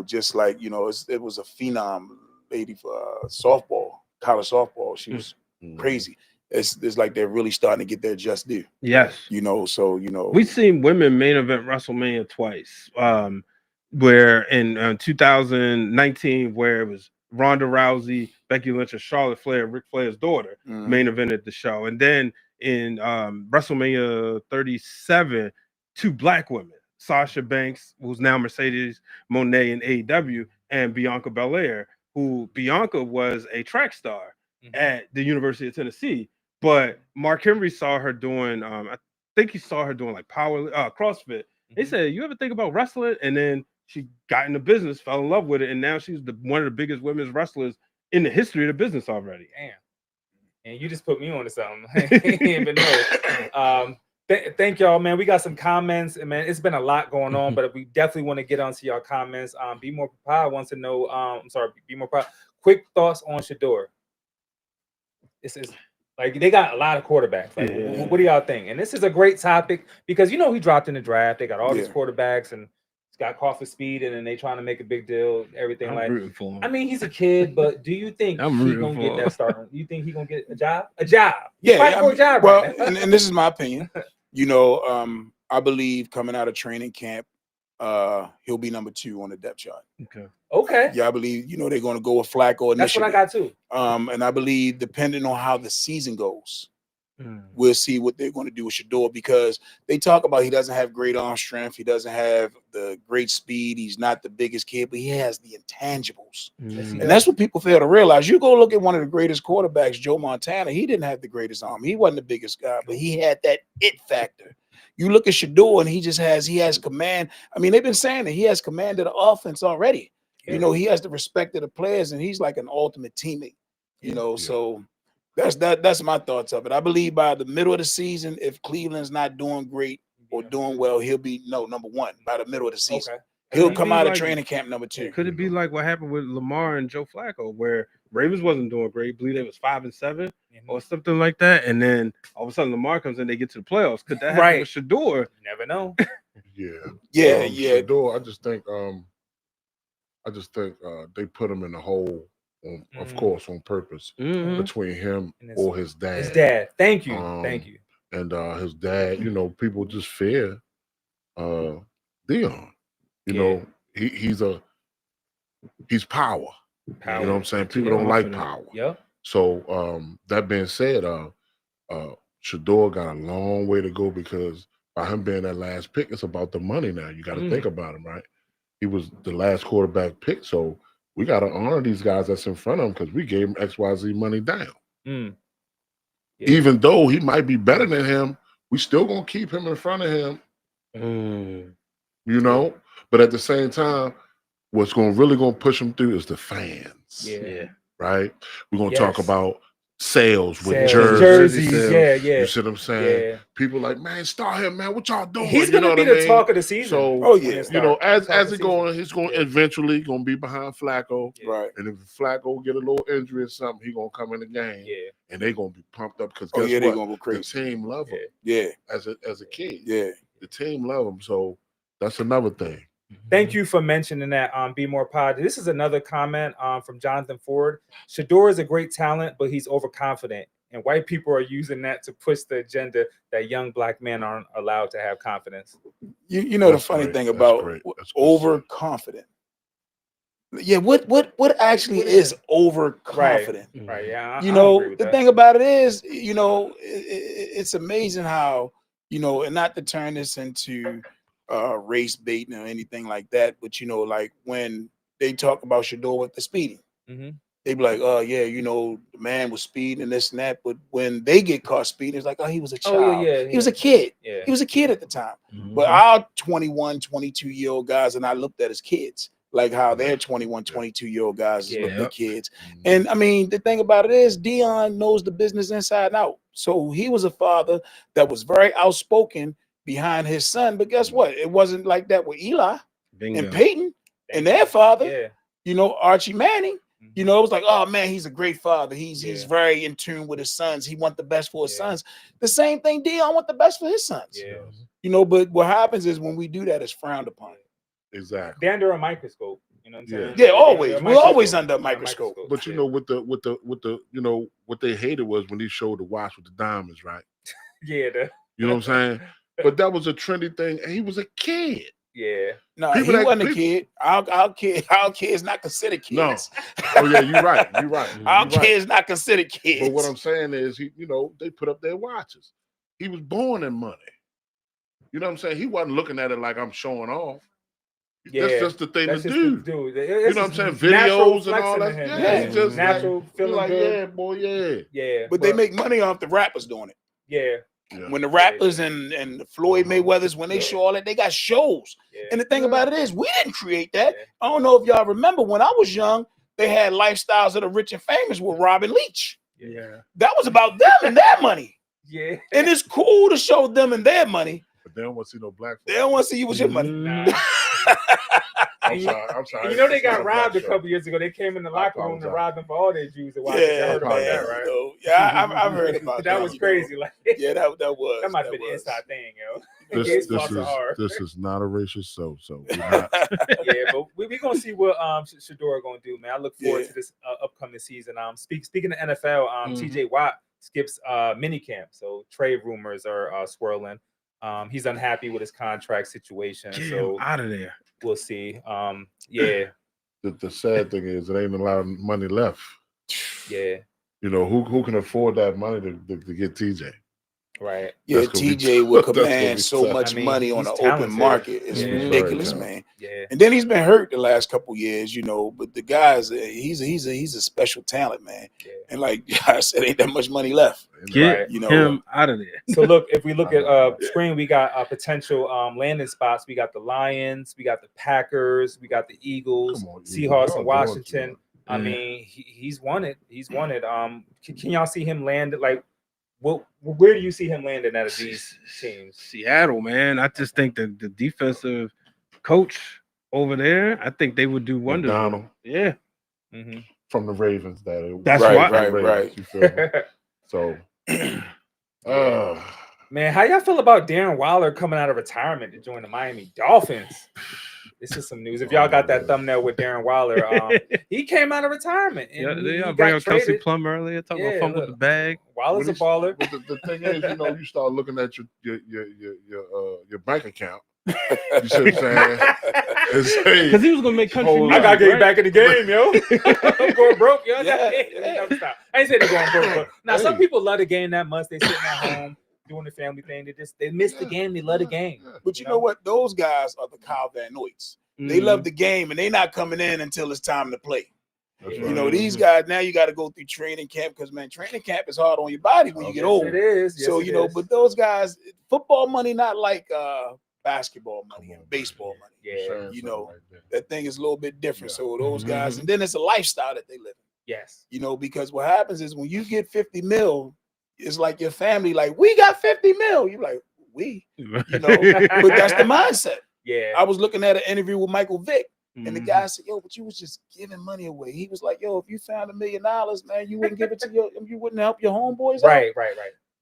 just like it was a phenom lady for softball, college softball. She was crazy. It's like they're really starting to get their just due. Yes. So we've seen women main event WrestleMania twice. Where in 2019, where it was Ronda Rousey, Becky Lynch, and Charlotte Flair, Ric Flair's daughter, main evented the show. And then in WrestleMania 37, two black women, Sasha Banks, who's now Mercedes Moné in AEW, and Bianca Belair, who Bianca was a track star at the University of Tennessee. But Mark Henry saw her doing, I think he saw her doing like CrossFit. They said, "You ever think about wrestling?" And then she got into business, fell in love with it, and now she's one of the biggest women's wrestlers in the history of the business already. Damn. And you just put me on to something. I didn't even know. Thank y'all, man. We got some comments, and man, it's been a lot going on, but we definitely want to get onto y'all comments. BmorePod wants to know. BmorePod. Quick thoughts on Shador. This is like they got a lot of quarterbacks. Like, what do y'all think? And this is a great topic because he dropped in the draft. They got all these quarterbacks and he's got caught for speed, and then they trying to make a big deal. Everything I mean, he's a kid, but do you think he's gonna get that start? Do you think he's gonna get a job? Yeah, fight for a job. Well, right now. and this is my opinion. I believe coming out of training camp, he'll be number 2 on the depth chart. Okay. Yeah, I believe they're going to go with Flacco initially. That's what I got too. And I believe depending on how the season goes, we'll see what they're going to do with Shador because they talk about he doesn't have great arm strength, he doesn't have the great speed, he's not the biggest kid, but he has the intangibles. And that's what people fail to realize. You go look at one of the greatest quarterbacks, Joe Montana. He didn't have the greatest arm. He wasn't the biggest guy, but he had that it factor. You look at Shador and he has command. I mean, they've been saying that he has command of the offense already. He has the respect of the players, and he's like an ultimate teammate. So that's my thoughts of it. I believe by the middle of the season, if Cleveland's not doing great or doing well, he'll be number 1 by the middle of the season. He'll come out of training camp number 2. Could it be like what happened with Lamar and Joe Flacco, where Ravens wasn't doing great? I believe they was 5-7 or something like that, and then all of a sudden Lamar comes in, they get to the playoffs. Could that happen with Shador? You never know. Yeah. Shador, I just think they put him in a hole, of course, on purpose between him or his dad. His dad. Thank you. And his dad, people just fear Dion. He's power. You know what I'm saying? People don't like power. Yeah. So that being said, Shador got a long way to go because by him being that last pick, it's about the money now. You got to think about him, right? He was the last quarterback pick, so we got to honor these guys that's in front of him because we gave him XYZ money down. Even though he might be better than him, we still gonna keep him in front of him. But at the same time, what's really gonna push him through is the fans. Right? We're gonna talk about sales with jerseys. You see what I'm saying? People like, man, start him, man. What y'all doing? He's gonna be the talk of the season. So as he going, he's going eventually gonna be behind Flacco. Right. And if Flacco get a little injury or something, he gonna come in the game. And they gonna be pumped up because they're gonna go crazy. The team love him. As a kid. The team love him. So that's another thing. Thank you for mentioning that on BmorePod. This is another comment from Jonathan Ford. Shador is a great talent, but he's overconfident. And white people are using that to push the agenda that young black men aren't allowed to have confidence. The funny thing about overconfident. Yeah, what actually is overconfident? Right. Yeah. The thing about it is, it's amazing how, and not to turn this into race baiting or anything like that, but like when they talk about Shador with the speeding, they be like, oh yeah, the man was speeding and this and that, but when they get caught speeding, it's like, oh, he was a child. He was a kid. He was a kid at the time. But our 21, 22-year-old guys are not looked at as kids, like how their 21, 22-year-old guys is looked at kids. And I mean, the thing about it is Dion knows the business inside and out. So he was a father that was very outspoken behind his son, but guess what? It wasn't like that with Eli and Peyton and their father, Archie Manning. You know, it was like, oh man, he's a great father. He's very in tune with his sons. He wants the best for his sons. The same thing, Dion want the best for his sons. You know, but what happens is when we do that, it's frowned upon. Exactly. They're under a microscope. You know what I'm saying? Yeah, always. We're always under a microscope. But you know, with the you know, what they hated was when he showed the watch with the diamonds, right? Yeah. You know what I'm saying? But that was a trendy thing, and he was a kid. Yeah. No, he wasn't a kid. Our kids not considered kids. No. Oh yeah, you're right. You're right. Our kids not considered kids. But what I'm saying is, you know, they put up their watches. He was born in money. You know what I'm saying? He wasn't looking at it like I'm showing off. Yeah, that's just the thing to do. You know what I'm saying? Videos and all that. Yeah, it's just natural, like, feeling like, good. yeah, boy, yeah. Yeah. But they make money off the rappers doing it. Yeah. When the rappers and the Floyd Mayweathers, when they show all that, they got shows. And the thing about it is, we didn't create that. I don't know if y'all remember when I was young, they had Lifestyles of the Rich and Famous with Robin Leach. Yeah. That was about them and their money. Yeah. And it's cool to show them and their money. But they don't want to see no black folks. They don't want to see you with your money. I'm sorry. You know they got robbed a couple years ago. They came in the locker room and robbed them for all their Jews. And heard about that, right? So, yeah, I've heard about that. That was crazy. Like, yeah, that was. That might have been an inside thing, yo. This is not a racist so we're not. Yeah, but we're gonna see what Shador gonna do, man. I look forward to this upcoming season. Speaking of NFL, TJ Watt skips mini camp, so trade rumors are swirling. He's unhappy with his contract situation. Get so him out of there. We'll see. Yeah. The sad thing is it ain't a lot of money left. Yeah. You know, who can afford that money to get TJ? Right. Yeah, TJ will command so much money on the open market. It's ridiculous, man. Yeah. And then he's been hurt the last couple years, you know. But the guy's he's a special talent, man. Yeah. And like I said, ain't that much money left. Get him out of there. So look, if we look at screen, we got potential landing spots. We got the Lions, we got the Packers, we got the Eagles, Seahawks, and Washington. I mean, he's won it. He's won it. Can y'all see him land like? Well, where do you see him landing out of these teams? Seattle, man. I just think the defensive coach over there, I think they would do wonders. McDonald. Yeah. Mm-hmm. From the Ravens. That's right. You feel me? So, man, how y'all feel about Darren Waller coming out of retirement to join the Miami Dolphins? This is some news. If y'all got that thumbnail with Darren Waller, he came out of retirement. And I bring up Kelsey Plum earlier, talking about fumble the bag. Waller's a baller. But the thing is, you know, you start looking at your bank account. You see what I'm saying? Because he was gonna make country music. I gotta get back in the game, yo. I'm going broke, yo. I ain't saying they're going broke. But now some people love the game that much. They sitting at home doing the family thing. They miss the game. They love the game. But you know what? Those guys are the Kyle Van Noiks. They love the game, and they're not coming in until it's time to play. Right. You know, these guys, now you got to go through training camp because, man, training camp is hard on your body when you get old. It is. Yes, so, you know, but those guys, football money, not like basketball money and baseball money. Yeah. You know, that thing is a little bit different. So those guys, and then it's a lifestyle that they live in. Yes. You know, because what happens is when you get 50 mil, it's like your family, like, we got 50 mil. You're like, you know, but that's the mindset. Yeah. I was looking at an interview with Michael Vick, and the guy said, yo, but you was just giving money away. He was like, yo, if you found $1 million, man, you wouldn't give it to you wouldn't help your homeboys. Right.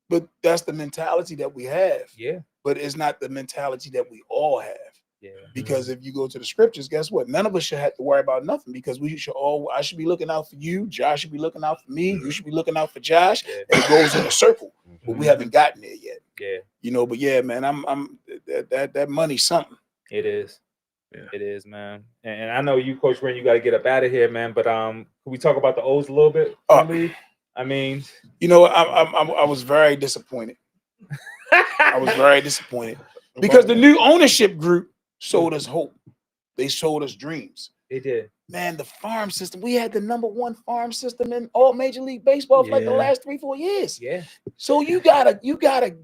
But that's the mentality that we have. Yeah. But it's not the mentality that we all have. Yeah. Because if you go to the scriptures, guess what? None of us should have to worry about nothing because I should be looking out for you. Josh should be looking out for me. You should be looking out for Josh. And it goes in a circle. But we haven't gotten there yet. Yeah. You know, but yeah, man, I'm that money's something. It is. Yeah. It is, man. And I know you, Coach Green, you got to get up out of here, man. But can we talk about the O's a little bit? I mean, you know, I was very disappointed. I was very disappointed because the new ownership group sold us hope. They sold us dreams. They did. Man, the farm system. We had the #1 farm system in all Major League Baseball for like the last 3-4 years. Yeah. So you gotta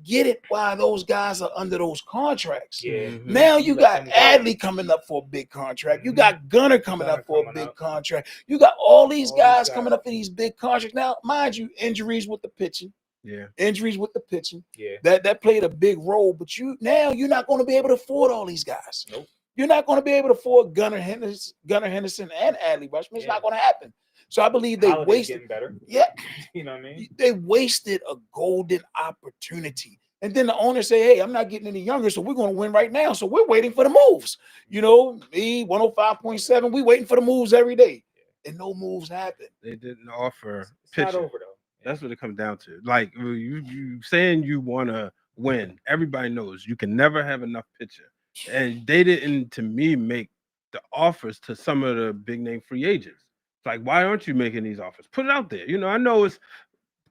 get it while those guys are under those contracts. Yeah. Now you got Adley coming up for a big contract. You got Gunnar coming up for a big contract. You got all these guys coming up for these big contracts. Now, mind you, injuries with the pitching. Yeah. Injuries with the pitching. Yeah. That played a big role. But you're not going to be able to afford all these guys. Nope. You're not going to be able to afford Gunnar Henderson and Adley Rutschman. It's not going to happen. So I believe they Holiday's wasted. getting better. Yeah, You know what I mean? they wasted a golden opportunity. And then the owner say, "Hey, I'm not getting any younger, so we're going to win right now. So we're waiting for the moves." You know, me 105.7, we waiting for the moves every day, and no moves happen. They didn't offer It's pitching. not over though. That's what it comes down to. Like you saying you want to win. Everybody knows you can never have enough pitching, and they didn't, to me, make the offers to some of the big name free agents. It's like, why aren't you making these offers? Put it out there. You know, I know it's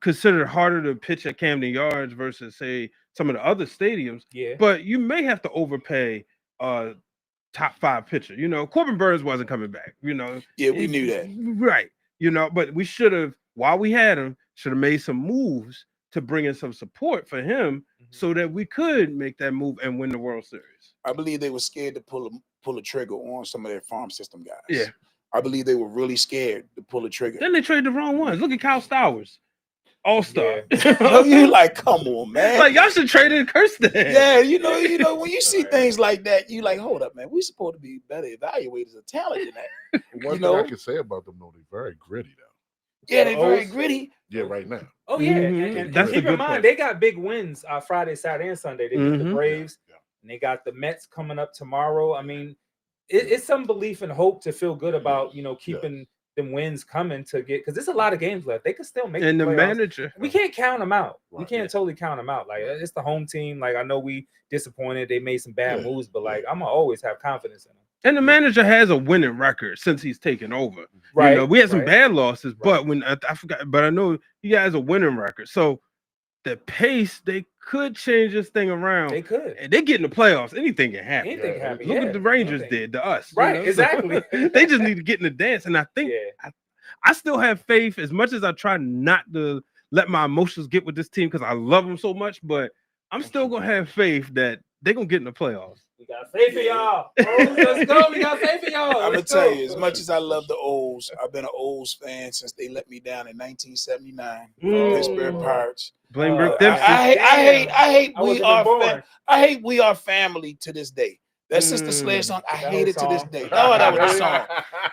considered harder to pitch at Camden Yards versus say some of the other stadiums. Yeah. But you may have to overpay top 5 pitcher. You know, Corbin Burns wasn't coming back. You know. Yeah, we knew that. Right. You know, but we should have, while we had him, should have made some moves to bring in some support for him so that we could make that move and win the World Series. I believe they were scared to pull a trigger on some of their farm system guys. Yeah. I believe they were really scared to pull a trigger. Then they traded the wrong ones. Look at Kyle Stowers, All-Star. You like, come on, man. Like, y'all should trade in Kirsten. Yeah, you know, when you see things like that, you like, hold up, man. We supposed to be better evaluators of talent than that. One thing I can say about them, though, they're very gritty, though. Yeah, they're very gritty. Yeah, right now. Oh yeah, Mhm. and That's the keep in good mind part. they got big wins Friday, Saturday, and Sunday. They beat the Mhm. Braves, and they got the Mets coming up tomorrow. I mean, it's some belief and hope to feel good about keeping them wins coming to get, because there's a lot of games left. They could still make And the playoffs. manager, We can't count them out. We Right, can't totally count them out. Like, it's the home team. Like, I know we disappointed. They made some bad moves, but like, I'm gonna always have confidence in them. and the manager has a winning record since he's taken over. Right, You know, we had some right. bad losses, but when I forgot, but I know he has a winning record. So the pace, they could change this thing around. They could. And they get in the playoffs. Anything can happen. Anything can happen. Look yeah. what the Rangers Anything. did to us. Right, So exactly. they just need to get in the dance. And I think I still have faith, as much as I try not to let my emotions get with this team because I love them so much, but I'm still gonna have faith that they're gonna get in the playoffs. We got faith in y'all. Oh, let's go. We got faith in y'all. I'm gonna Let's tell go. you, as much as I love the O's, I've been an O's fan since they let me down in 1979. Pittsburgh Pirates. Blame Rick I Dempsey. hate I we wasn't are even born. I hate we are family to this day. That Sister Sledge song, I hate it to this day. Oh, that was the song.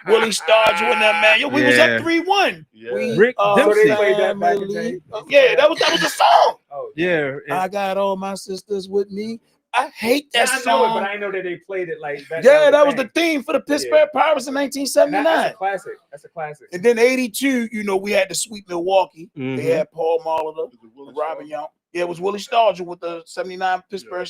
Willie Stargell and that man. Yo, we was up 3-1. We Rick Dempsey. So they played that back in the family. day? Yeah, that was the song. Oh, Yeah. I got all my sisters with me. I hate that I know it, song. but I know that they played it like that. Yeah, that was the thing. theme for the Pittsburgh Pirates in And 1979. that's a classic. That's a classic. And then 82, we had to sweep Milwaukee. They Mhm. had Paul Molitor, Robin Young. Yeah, it was Willie Stargell with the 79 Pittsburgh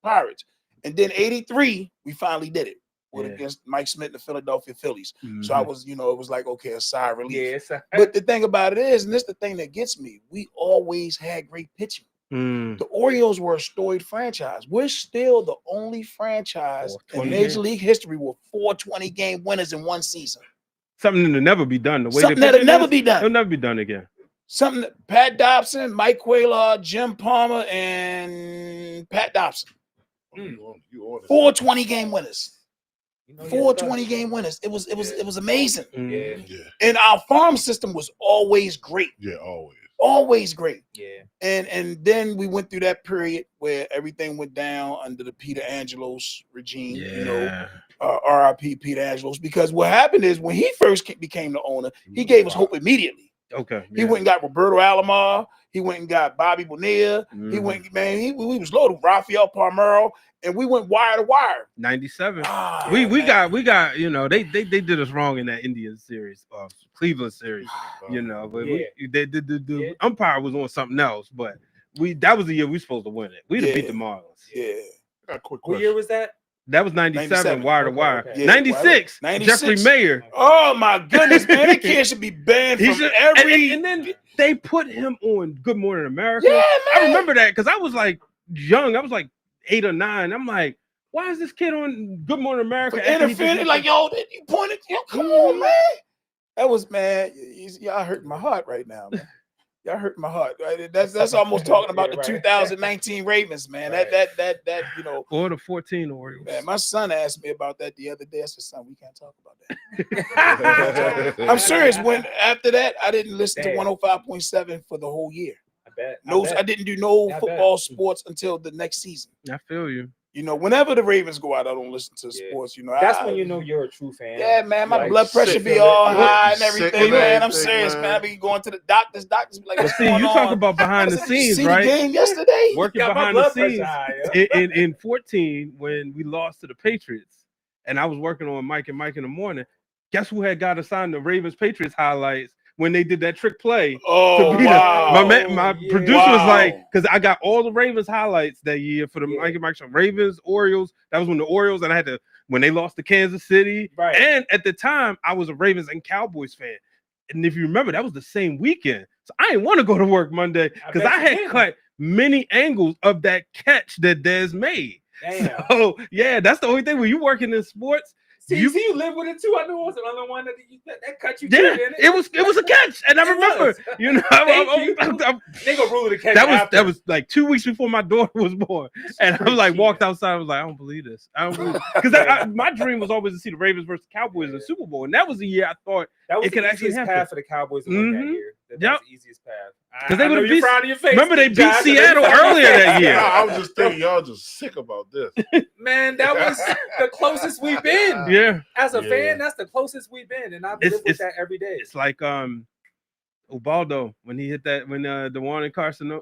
Pirates. And then 83, we finally did it. Against Mike Smith and the Philadelphia Phillies. So I was, it was like, okay, a sigh of relief. Yeah, But the thing about it is, and this is the thing that gets me, we always had great pitching. The Orioles were a storied franchise. We're still the only franchise in Major League history with 420 game winners in one season. Something that'll never be done. The way Something that'll never be done. It'll never be done again. Something that Pat Dobson, Mike Cuellar, Jim Palmer, and Pat Dobson. 420 game winners. 420 game winners. It was amazing. Yeah. And our farm system was always great. Yeah, always. Always great. Yeah. And then we went through that period where everything went down under the Peter Angelos regime. RIP Peter Angelos. Because what happened is when he first became the owner, he gave us hope immediately. Okay. He went and got Roberto Alomar. He went and got Bobby Bonilla. He went, we was loaded. Rafael Palmeiro, and we went wire to wire. 97. We got they did us wrong in that Indian series, Cleveland series, but the umpire was on something else, but that was the year we were supposed to win it. We'd have beat the Marlins. Yeah. Got a quick What year was that? That was 97, wire to wire. Okay. 96, 96. Jeffrey Mayer. Oh my goodness, man! That kid should be banned from every. And then they put him on Good Morning America. Yeah, man. I remember that because I was like young. I was like 8 or 9. I'm like, why is this kid on Good Morning America? Interfering, like, yo, you pointed, come on, man. That was, man. Y'all hurting my heart right now, man. Y'all hurting my heart. Right? That's almost talking about the 2019 Ravens, man. That or the 14 Orioles. Man, my son asked me about that the other day. I said, son, we can't talk about that. I'm serious. When after that, I didn't listen to 105.7 for the whole year. I didn't do no football sports until the next season. I feel you. You know, whenever the Ravens go out, I don't listen to sports. You know, that's when you know you're a true fan. Yeah, man, my Like, blood pressure sick be of all it. high Yeah. and Sick everything, of man. I'm everything, serious, man. man. I be going to the doctors. Doctors be like, But what's see, going you on? talk about behind the Did you scenes, see right? the game yesterday? Working Got my behind the blood pressure scenes. high, yo. In 14, when we lost to the Patriots, and I was working on Mike in the morning, guess who had got assigned the Ravens Patriots highlights when they did that trick play? Oh, to beat us? wow. My yeah. producer was like, Wow. because I got all the Ravens highlights that year for the Mike and Mike show. Ravens, Orioles. That was when the Orioles, and I had to, when they lost to Kansas City. Right. And at the time, I was a Ravens and Cowboys fan. And if you remember, that was the same weekend. So I didn't want to go to work Monday because I had cut many angles of that catch that Dez made. Damn. So yeah, that's the only thing when you working in sports. See, you live with it too. I know the other one that cut you too. Yeah, Didn't it was a catch, and I It remember, was. you know, They gonna rule the catch. that was like 2 weeks before my daughter was born, and I was like walked outside. I was like, I don't believe this. I don't believe because my dream was always to see the Ravens versus Cowboys in the Super Bowl, and that was the year I thought that was it could the actually easiest happen. path for the Cowboys to win that year. That was the easiest path. Because they would have beat. Your face. Remember they beat Josh, Seattle earlier that year. I was just thinking, y'all just sick about this. Man, that was the closest we've been. Yeah. As a fan, that's the closest we've been, and I live with that every day. It's like Ubaldo when he hit that when the one Encarnacion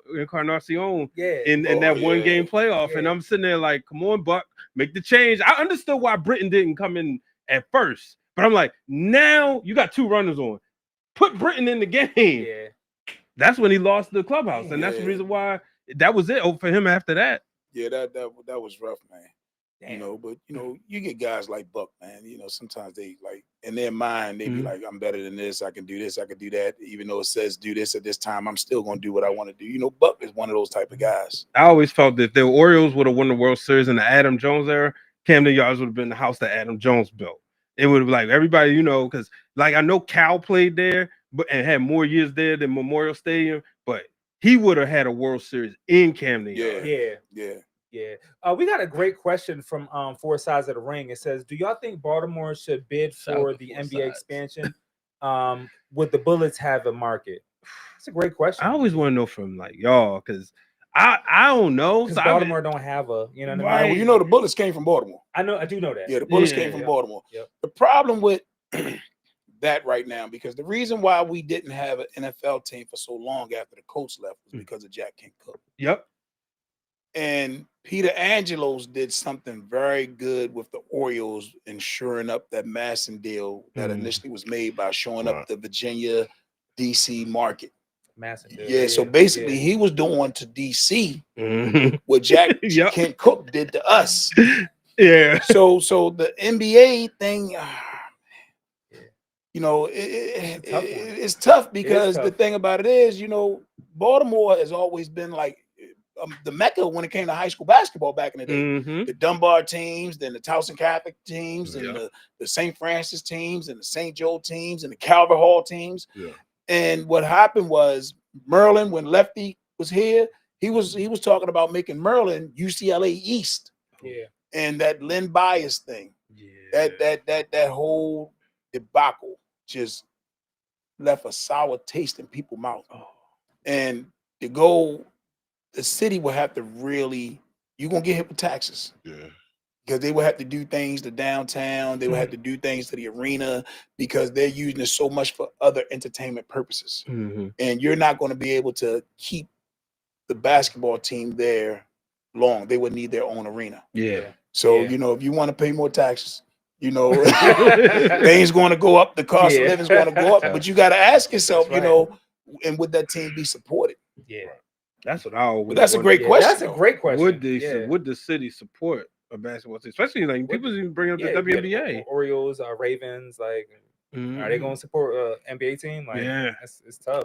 in that one game playoff, and I'm sitting there like, come on, Buck, make the change. I understood why Britton didn't come in at first, but I'm like, now you got two runners on, put Britton in the game. Yeah, that's when he lost the clubhouse, and that's the reason why that was it for him after that. Yeah, that was rough, man. Damn. You know, but you know, you get guys like Buck, man. You know, sometimes they like in their mind they be like, I'm better than this. I can do this. I can do that. Even though it says do this at this time, I'm still gonna do what I want to do. You know, Buck is one of those type of guys. I always felt that if the Orioles would have won the World Series in the Adam Jones era, Camden Yards would have been the house that Adam Jones built. It would have like everybody, you know, because like I know Cal played there, but and had more years there than Memorial Stadium, but he would have had a World Series in Camden Yards. Yeah. We got a great question from Four Sides of the Ring. It says, do y'all think Baltimore should bid for the NBA expansion? Would the Bullets have a market? That's a great question. I always want to know from like y'all because I don't know. Because Baltimore don't have a, you know what I mean? Right. Well, you know the Bullets came from Baltimore. I do know that. Yeah, the Bullets came from Baltimore. Yep. The problem with that right now, because the reason why we didn't have an NFL team for so long after the coach left was because of Jack Kent Cook. Yep. And Peter Angelos did something very good with the Orioles in shoring up that Masson deal that initially was made by showing up the Virginia, DC market. Masson deal. Yeah, so basically he was doing to DC what Jack Kent Cook did to us. Yeah. So the NBA thing, you know, it's tough because the thing about it is, you know, Baltimore has always been like the Mecca when it came to high school basketball back in the day. The Dunbar teams, then the Towson Catholic teams, and the St. Francis teams, and the St. Joe teams, and the Calvert Hall teams. Yeah. And what happened was Merlin, when Lefty was here, he was talking about making Merlin UCLA East. Yeah. And that Lynn Bias thing, that whole debacle just left a sour taste in people's mouth. And to go, the city will have to really, you're gonna get hit with taxes. Yeah. Because they will have to do things to downtown, they will have to do things to the arena because they're using it so much for other entertainment purposes. And you're not going to be able to keep the basketball team there long. They would need their own arena. Yeah. So, you know, if you want to pay more taxes, you know, things going to go up, the cost of living is going to go up. But you got to ask yourself, you know, and would that team be supported? Yeah. That's what I always. But that's a great question. That's a great question. Would the city support a basketball team, especially like people even bring up the WNBA, Orioles, Ravens? Like, are they going to support an NBA team? Like, it's tough,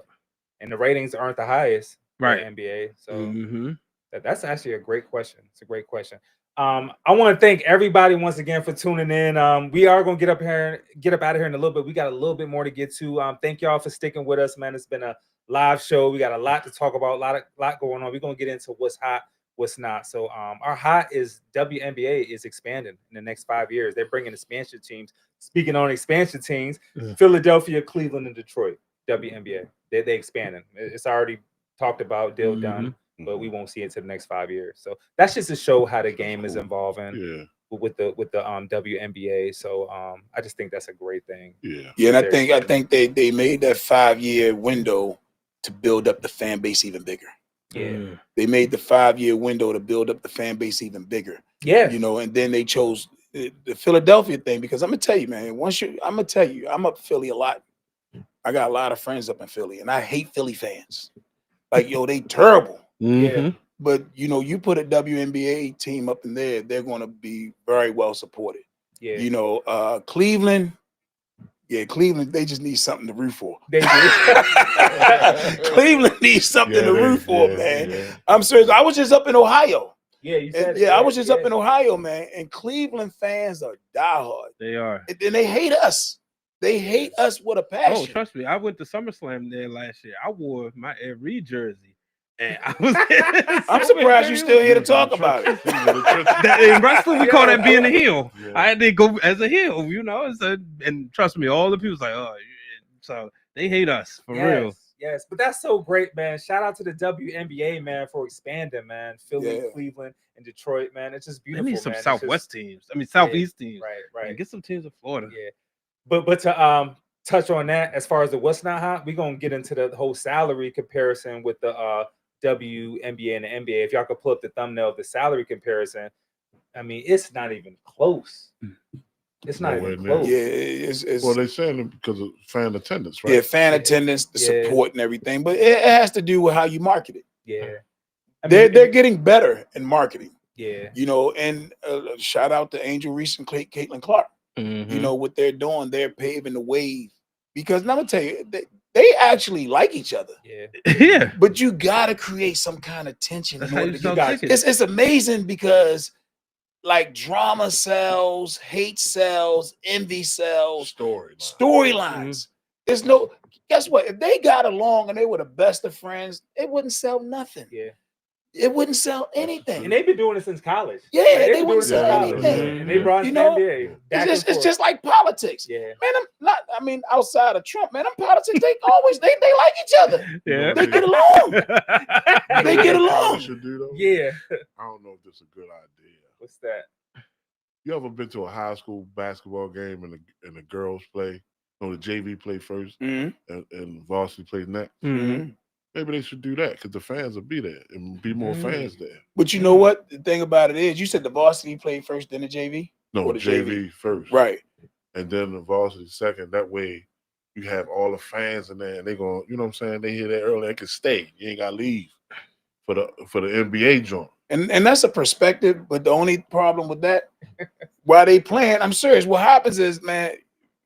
and the ratings aren't the highest, right? For the NBA, so that's actually a great question. It's a great question. I want to thank everybody once again for tuning in. We are going to get up out of here in a little bit. We got a little bit more to get to. Thank y'all for sticking with us, man. It's been a live show. We got a lot to talk about, a lot going on. We're going to get into what's hot, what's not. So our hot is WNBA is expanding in the next 5 years. They're bringing expansion teams. Speaking on expansion teams, Philadelphia, Cleveland, and Detroit, WNBA. They expanding. It's already talked about, deal done. but we won't see it to the next 5 years. So that's just to show how the game is evolving with the WNBA. So I just think that's a great thing. And I think they made that 5-year window to build up the fan base even bigger. They made the 5-year window to build up the fan base even bigger. And then they chose the Philadelphia thing, because I'm gonna tell you, man, I'm up Philly a lot. I got a lot of friends up in Philly, and I hate Philly fans. Like, yo, they terrible. But you put a WNBA team up in there, they're gonna be very well supported. Cleveland. Yeah, Cleveland, they just need something to root for. They do. Cleveland needs something to root for, man. I'm serious. I was just up in Ohio. You said I was just up in Ohio, man. And Cleveland fans are diehard. They are. And they hate us. They hate us with a passion. Oh, trust me. I went to SummerSlam there last year. I wore my Ed Reed jersey. And I was I'm surprised you're still here to talk about it. In wrestling, we call that being a heel. I had to go as a heel, and trust me, all the people's like, oh, so they hate us for real. Yes, but that's so great, man. Shout out to the WNBA, man, for expanding, man. Philly, Cleveland, and Detroit, man. It's just beautiful. They need some man. Southwest teams. I mean, Southeast teams. Right. Man, get some teams in Florida. But to touch on that, as far as the what's not hot, we're gonna get into the whole salary comparison with the WNBA and the NBA. If y'all could pull up the thumbnail of the salary comparison, I mean, it's not even close. It's not even close. Yeah, it's well, they're saying because of fan attendance, right? Yeah, fan attendance, the support and everything, but it has to do with how you market it. They're getting better in marketing. And shout out to Angel Reese and Caitlin Clark. What they're doing, they're paving the way, because I'm gonna tell you, they actually like each other. But you gotta create some kind of tension in order to get guys. It's amazing because like drama sells, hate sells, envy sells, storylines. There's no, guess what? If they got along and they were the best of friends, it wouldn't sell nothing. It wouldn't sell anything. And they've been doing it since college. They wouldn't sell anything. And they brought the NBA. It's just like politics. Man, outside of Trump, man, them politics, they like each other. They get along. They get along. Should do though? I don't know if this is a good idea. What's that? You ever been to a high school basketball game and the girls play? No, the JV play first and varsity play next. Maybe they should do that because the fans will be there and be more fans there. But you know what? The thing about it is, you said the varsity played first, then the JV? No, or the JV first. Right. And then the varsity second. That way you have all the fans in there and they're going, you know what I'm saying? They hear that early, they can stay. You ain't got to leave for the NBA joint. And that's a perspective, but the only problem with that, while they playing, I'm serious, what happens is, man,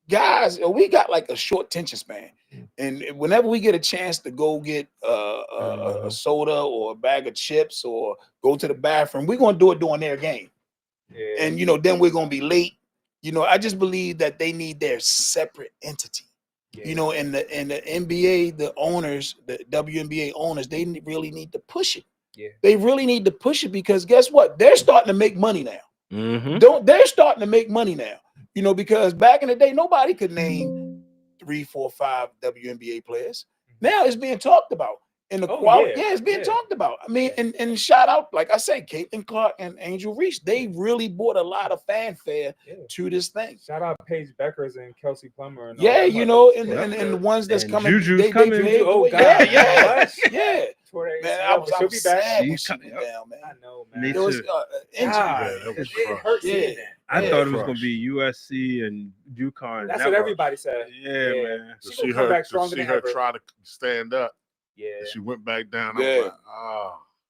guys, we got like a short attention span. And whenever we get a chance to go get a soda or a bag of chips or go to the bathroom, we're going to do it during their game. And, then we're going to be late. I just believe that they need their separate entity. And the NBA, the owners, the WNBA owners, they really need to push it. They really need to push it because guess what? They're starting to make money now. They're starting to make money now. Because back in the day, nobody could name 3, 4, 5 WNBA players. Now it's being talked about. And the quality, it's being talked about. I mean, and shout out, like I said, Caitlin Clark and Angel Reese. They really brought a lot of fanfare to this thing. Shout out Paige Beckers and Kelsey Plummer. And and the ones that's coming. Juju's coming. Oh God, yeah. Man, she'll be back. She's coming down, man. I know, man. Me It was too. It hurts seeing that. I thought it was going to be USC and UConn. That's what everybody said. Man. To see her try to stand up. She went back down. I was like,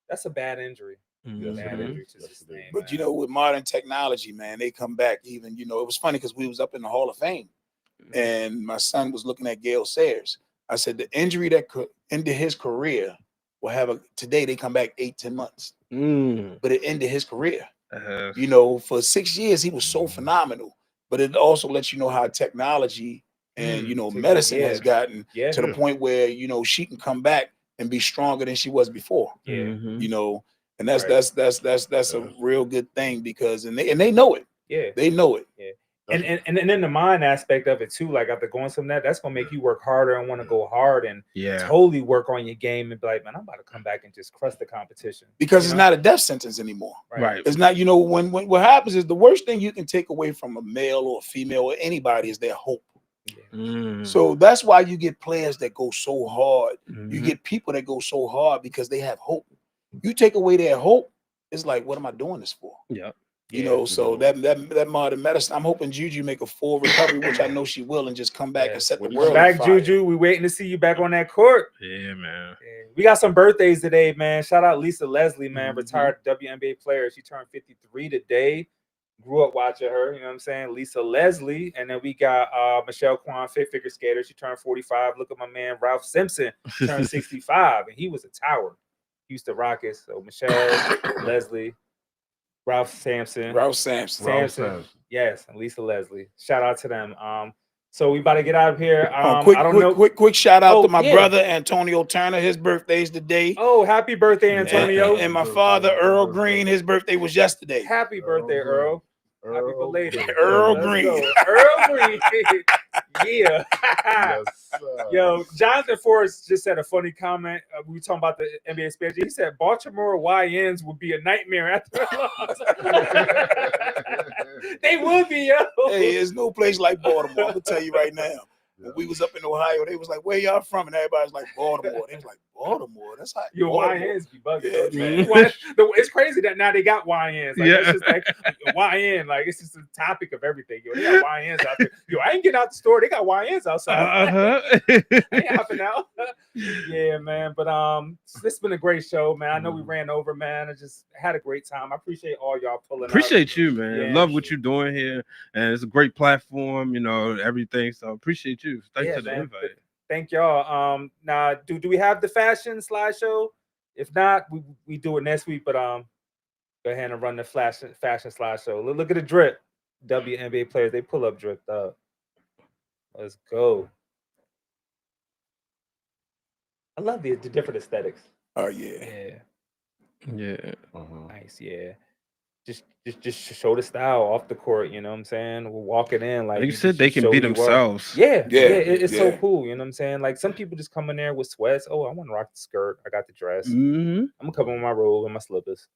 that's a bad injury. Bad injury to sustain. But with modern technology, man, they come back even. It was funny because we was up in the Hall of Fame, and my son was looking at Gale Sayers. I said the injury that could end his career will have today they come back 8-10 months, but it ended his career. For 6 years he was so phenomenal, but it also lets you know how technology and medicine has gotten to the point where she can come back and be stronger than she was before. And that's a real good thing because they know it. They know it. And then the mind aspect of it too, like after going some that's gonna make you work harder and want to go hard and totally work on your game and be like, man, I'm about to come back and just crush the competition. Because it's not a death sentence anymore. Right. It's not, when what happens is the worst thing you can take away from a male or a female or anybody is their hope. So that's why you get players that go so hard. You get people that go so hard because they have hope. You take away their hope, it's like, what am I doing this for? Yeah. So that modern medicine, I'm hoping Juju make a full recovery, which I know she will, and just come back and set the world back, on fire. Juju. We waiting to see you back on that court. Yeah, man. We got some birthdays today, man. Shout out Lisa Leslie, man, retired WNBA player. She turned 53 today. Grew up watching her, you know what I'm saying? Lisa Leslie. And then we got Michelle Kwan, figure skater. She turned 45. Look at my man, Ralph Simpson, turned 65. And he was a tower. Houston Rockets. So Michelle, Leslie, Ralph Sampson. Yes, and Lisa Leslie. Shout out to them. So we about to get out of here. Quick shout out to my brother Antonio Turner. His birthday's today. Oh, happy birthday, Antonio! And my father Earl Green. His birthday was yesterday. Happy birthday, Earl. Happy belated. Earl Green. Earl Green. Yeah. Yo, Jonathan Forrest just said a funny comment. We were talking about the NBA expansion. He said Baltimore YNs would be a nightmare after a loss. They would be, yo. Hey, there's no place like Baltimore. I'm gonna tell you right now. When we was up in Ohio, they was like, "Where y'all from?" And everybody was like, "Baltimore." They was like, "Baltimore? That's hot." Your Baltimore. YNs be bugging. Yeah, It's crazy that now they got YNs. Like, it's just like YN. Like, it's just a topic of everything. Yo, they got YNs out there. Yo, I ain't getting out the store. They got YNs outside. I ain't hopping out. Yeah, man. But it's been a great show, man. I know we ran over, man. I just had a great time. I appreciate all y'all pulling up. Appreciate you, man. Yeah. Love what you're doing here. And it's a great platform, everything. So appreciate you. Thanks for the invite. Thank y'all. Now, do we have the fashion slideshow? If not, we do it next week. But go ahead and run the fashion slideshow. Look at the drip. WNBA players, they pull up dripped up. Let's go. I love the different aesthetics. Oh yeah. Nice. Yeah. Just show the style off the court, you know what I'm saying? We're walking in like you said, they can be themselves. It's so cool, you know what I'm saying? Like some people just come in there with sweats. Oh, I want to rock the skirt. I got the dress. I'm gonna come in my robe and my slippers.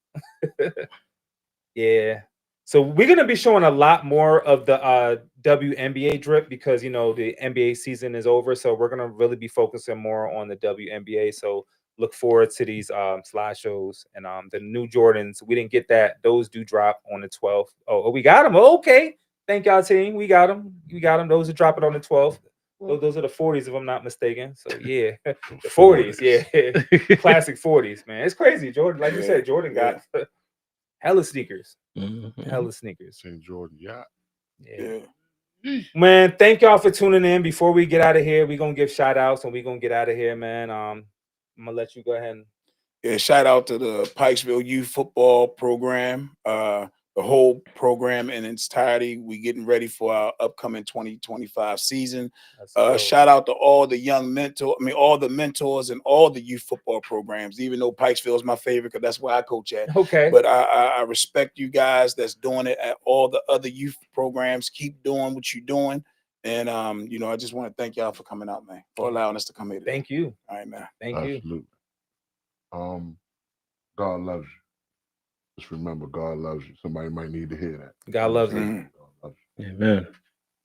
Yeah. So we're gonna be showing a lot more of the WNBA drip because the NBA season is over. So we're gonna really be focusing more on the WNBA. So look forward to these slideshows and the new Jordans. We didn't get that; those do drop on the 12th. Oh, we got them. Okay, thank y'all, team. We got them. Those are dropping on the 12th. Those are the 40s, if I'm not mistaken. So yeah, the 40s. Yeah, classic 40s, man. It's crazy, Jordan. Like you said, Jordan got hella sneakers. Hella sneakers. St. Jordan, yeah. Man, thank y'all for tuning in. Before we get out of here, we're gonna give shout outs and we're gonna get out of here, man. I'm gonna let you go ahead and shout out to the Pikesville Youth Football Program, the whole program in its entirety. We getting ready for our upcoming 2025 season. Shout out to all the all the mentors and all the youth football programs, even though Pikesville is my favorite because that's where I coach at. Okay. But I respect you guys that's doing it at all the other youth programs. Keep doing what you're doing. And I just want to thank y'all for coming out, man, for allowing us to come here today. Thank you. All right, man. Thank you. God loves you. Just remember, God loves you. Somebody might need to hear that. God loves you. Amen.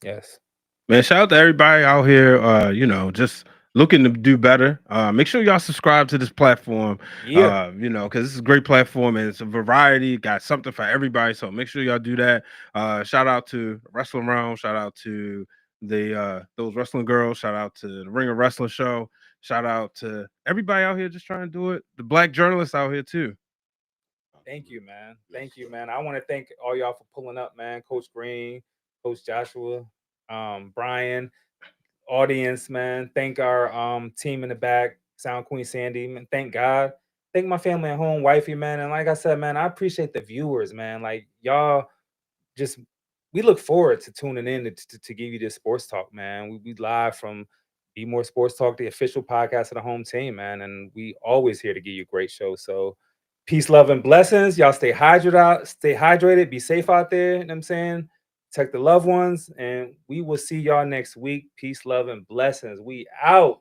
Yes. Man, shout out to everybody out here, just looking to do better. Make sure y'all subscribe to this platform. Because this is a great platform and it's a variety, got something for everybody. So make sure y'all do that. Shout out to Wrestling Realm, shout out to those wrestling girls, shout out to the Ring of Wrestling show, shout out to everybody out here just trying to do it. The black journalists out here too. Thank you, man. Thank you, man. I want to thank all y'all for pulling up, man. Coach Green, Coach Joshua, Brian, audience, man. Thank our team in the back, Sound Queen Sandy, man. Thank God. Thank my family at home, wifey, man. And like I said, man, I appreciate the viewers, man. Like y'all we look forward to tuning in to give you this sports talk, man. We live from Bmore Sports Talk, the official podcast of the home team, man. And we always here to give you a great show. So peace, love, and blessings. Y'all stay hydrated, be safe out there. You know what I'm saying? protect the loved ones, and we will see y'all next week. Peace, love, and blessings. We out.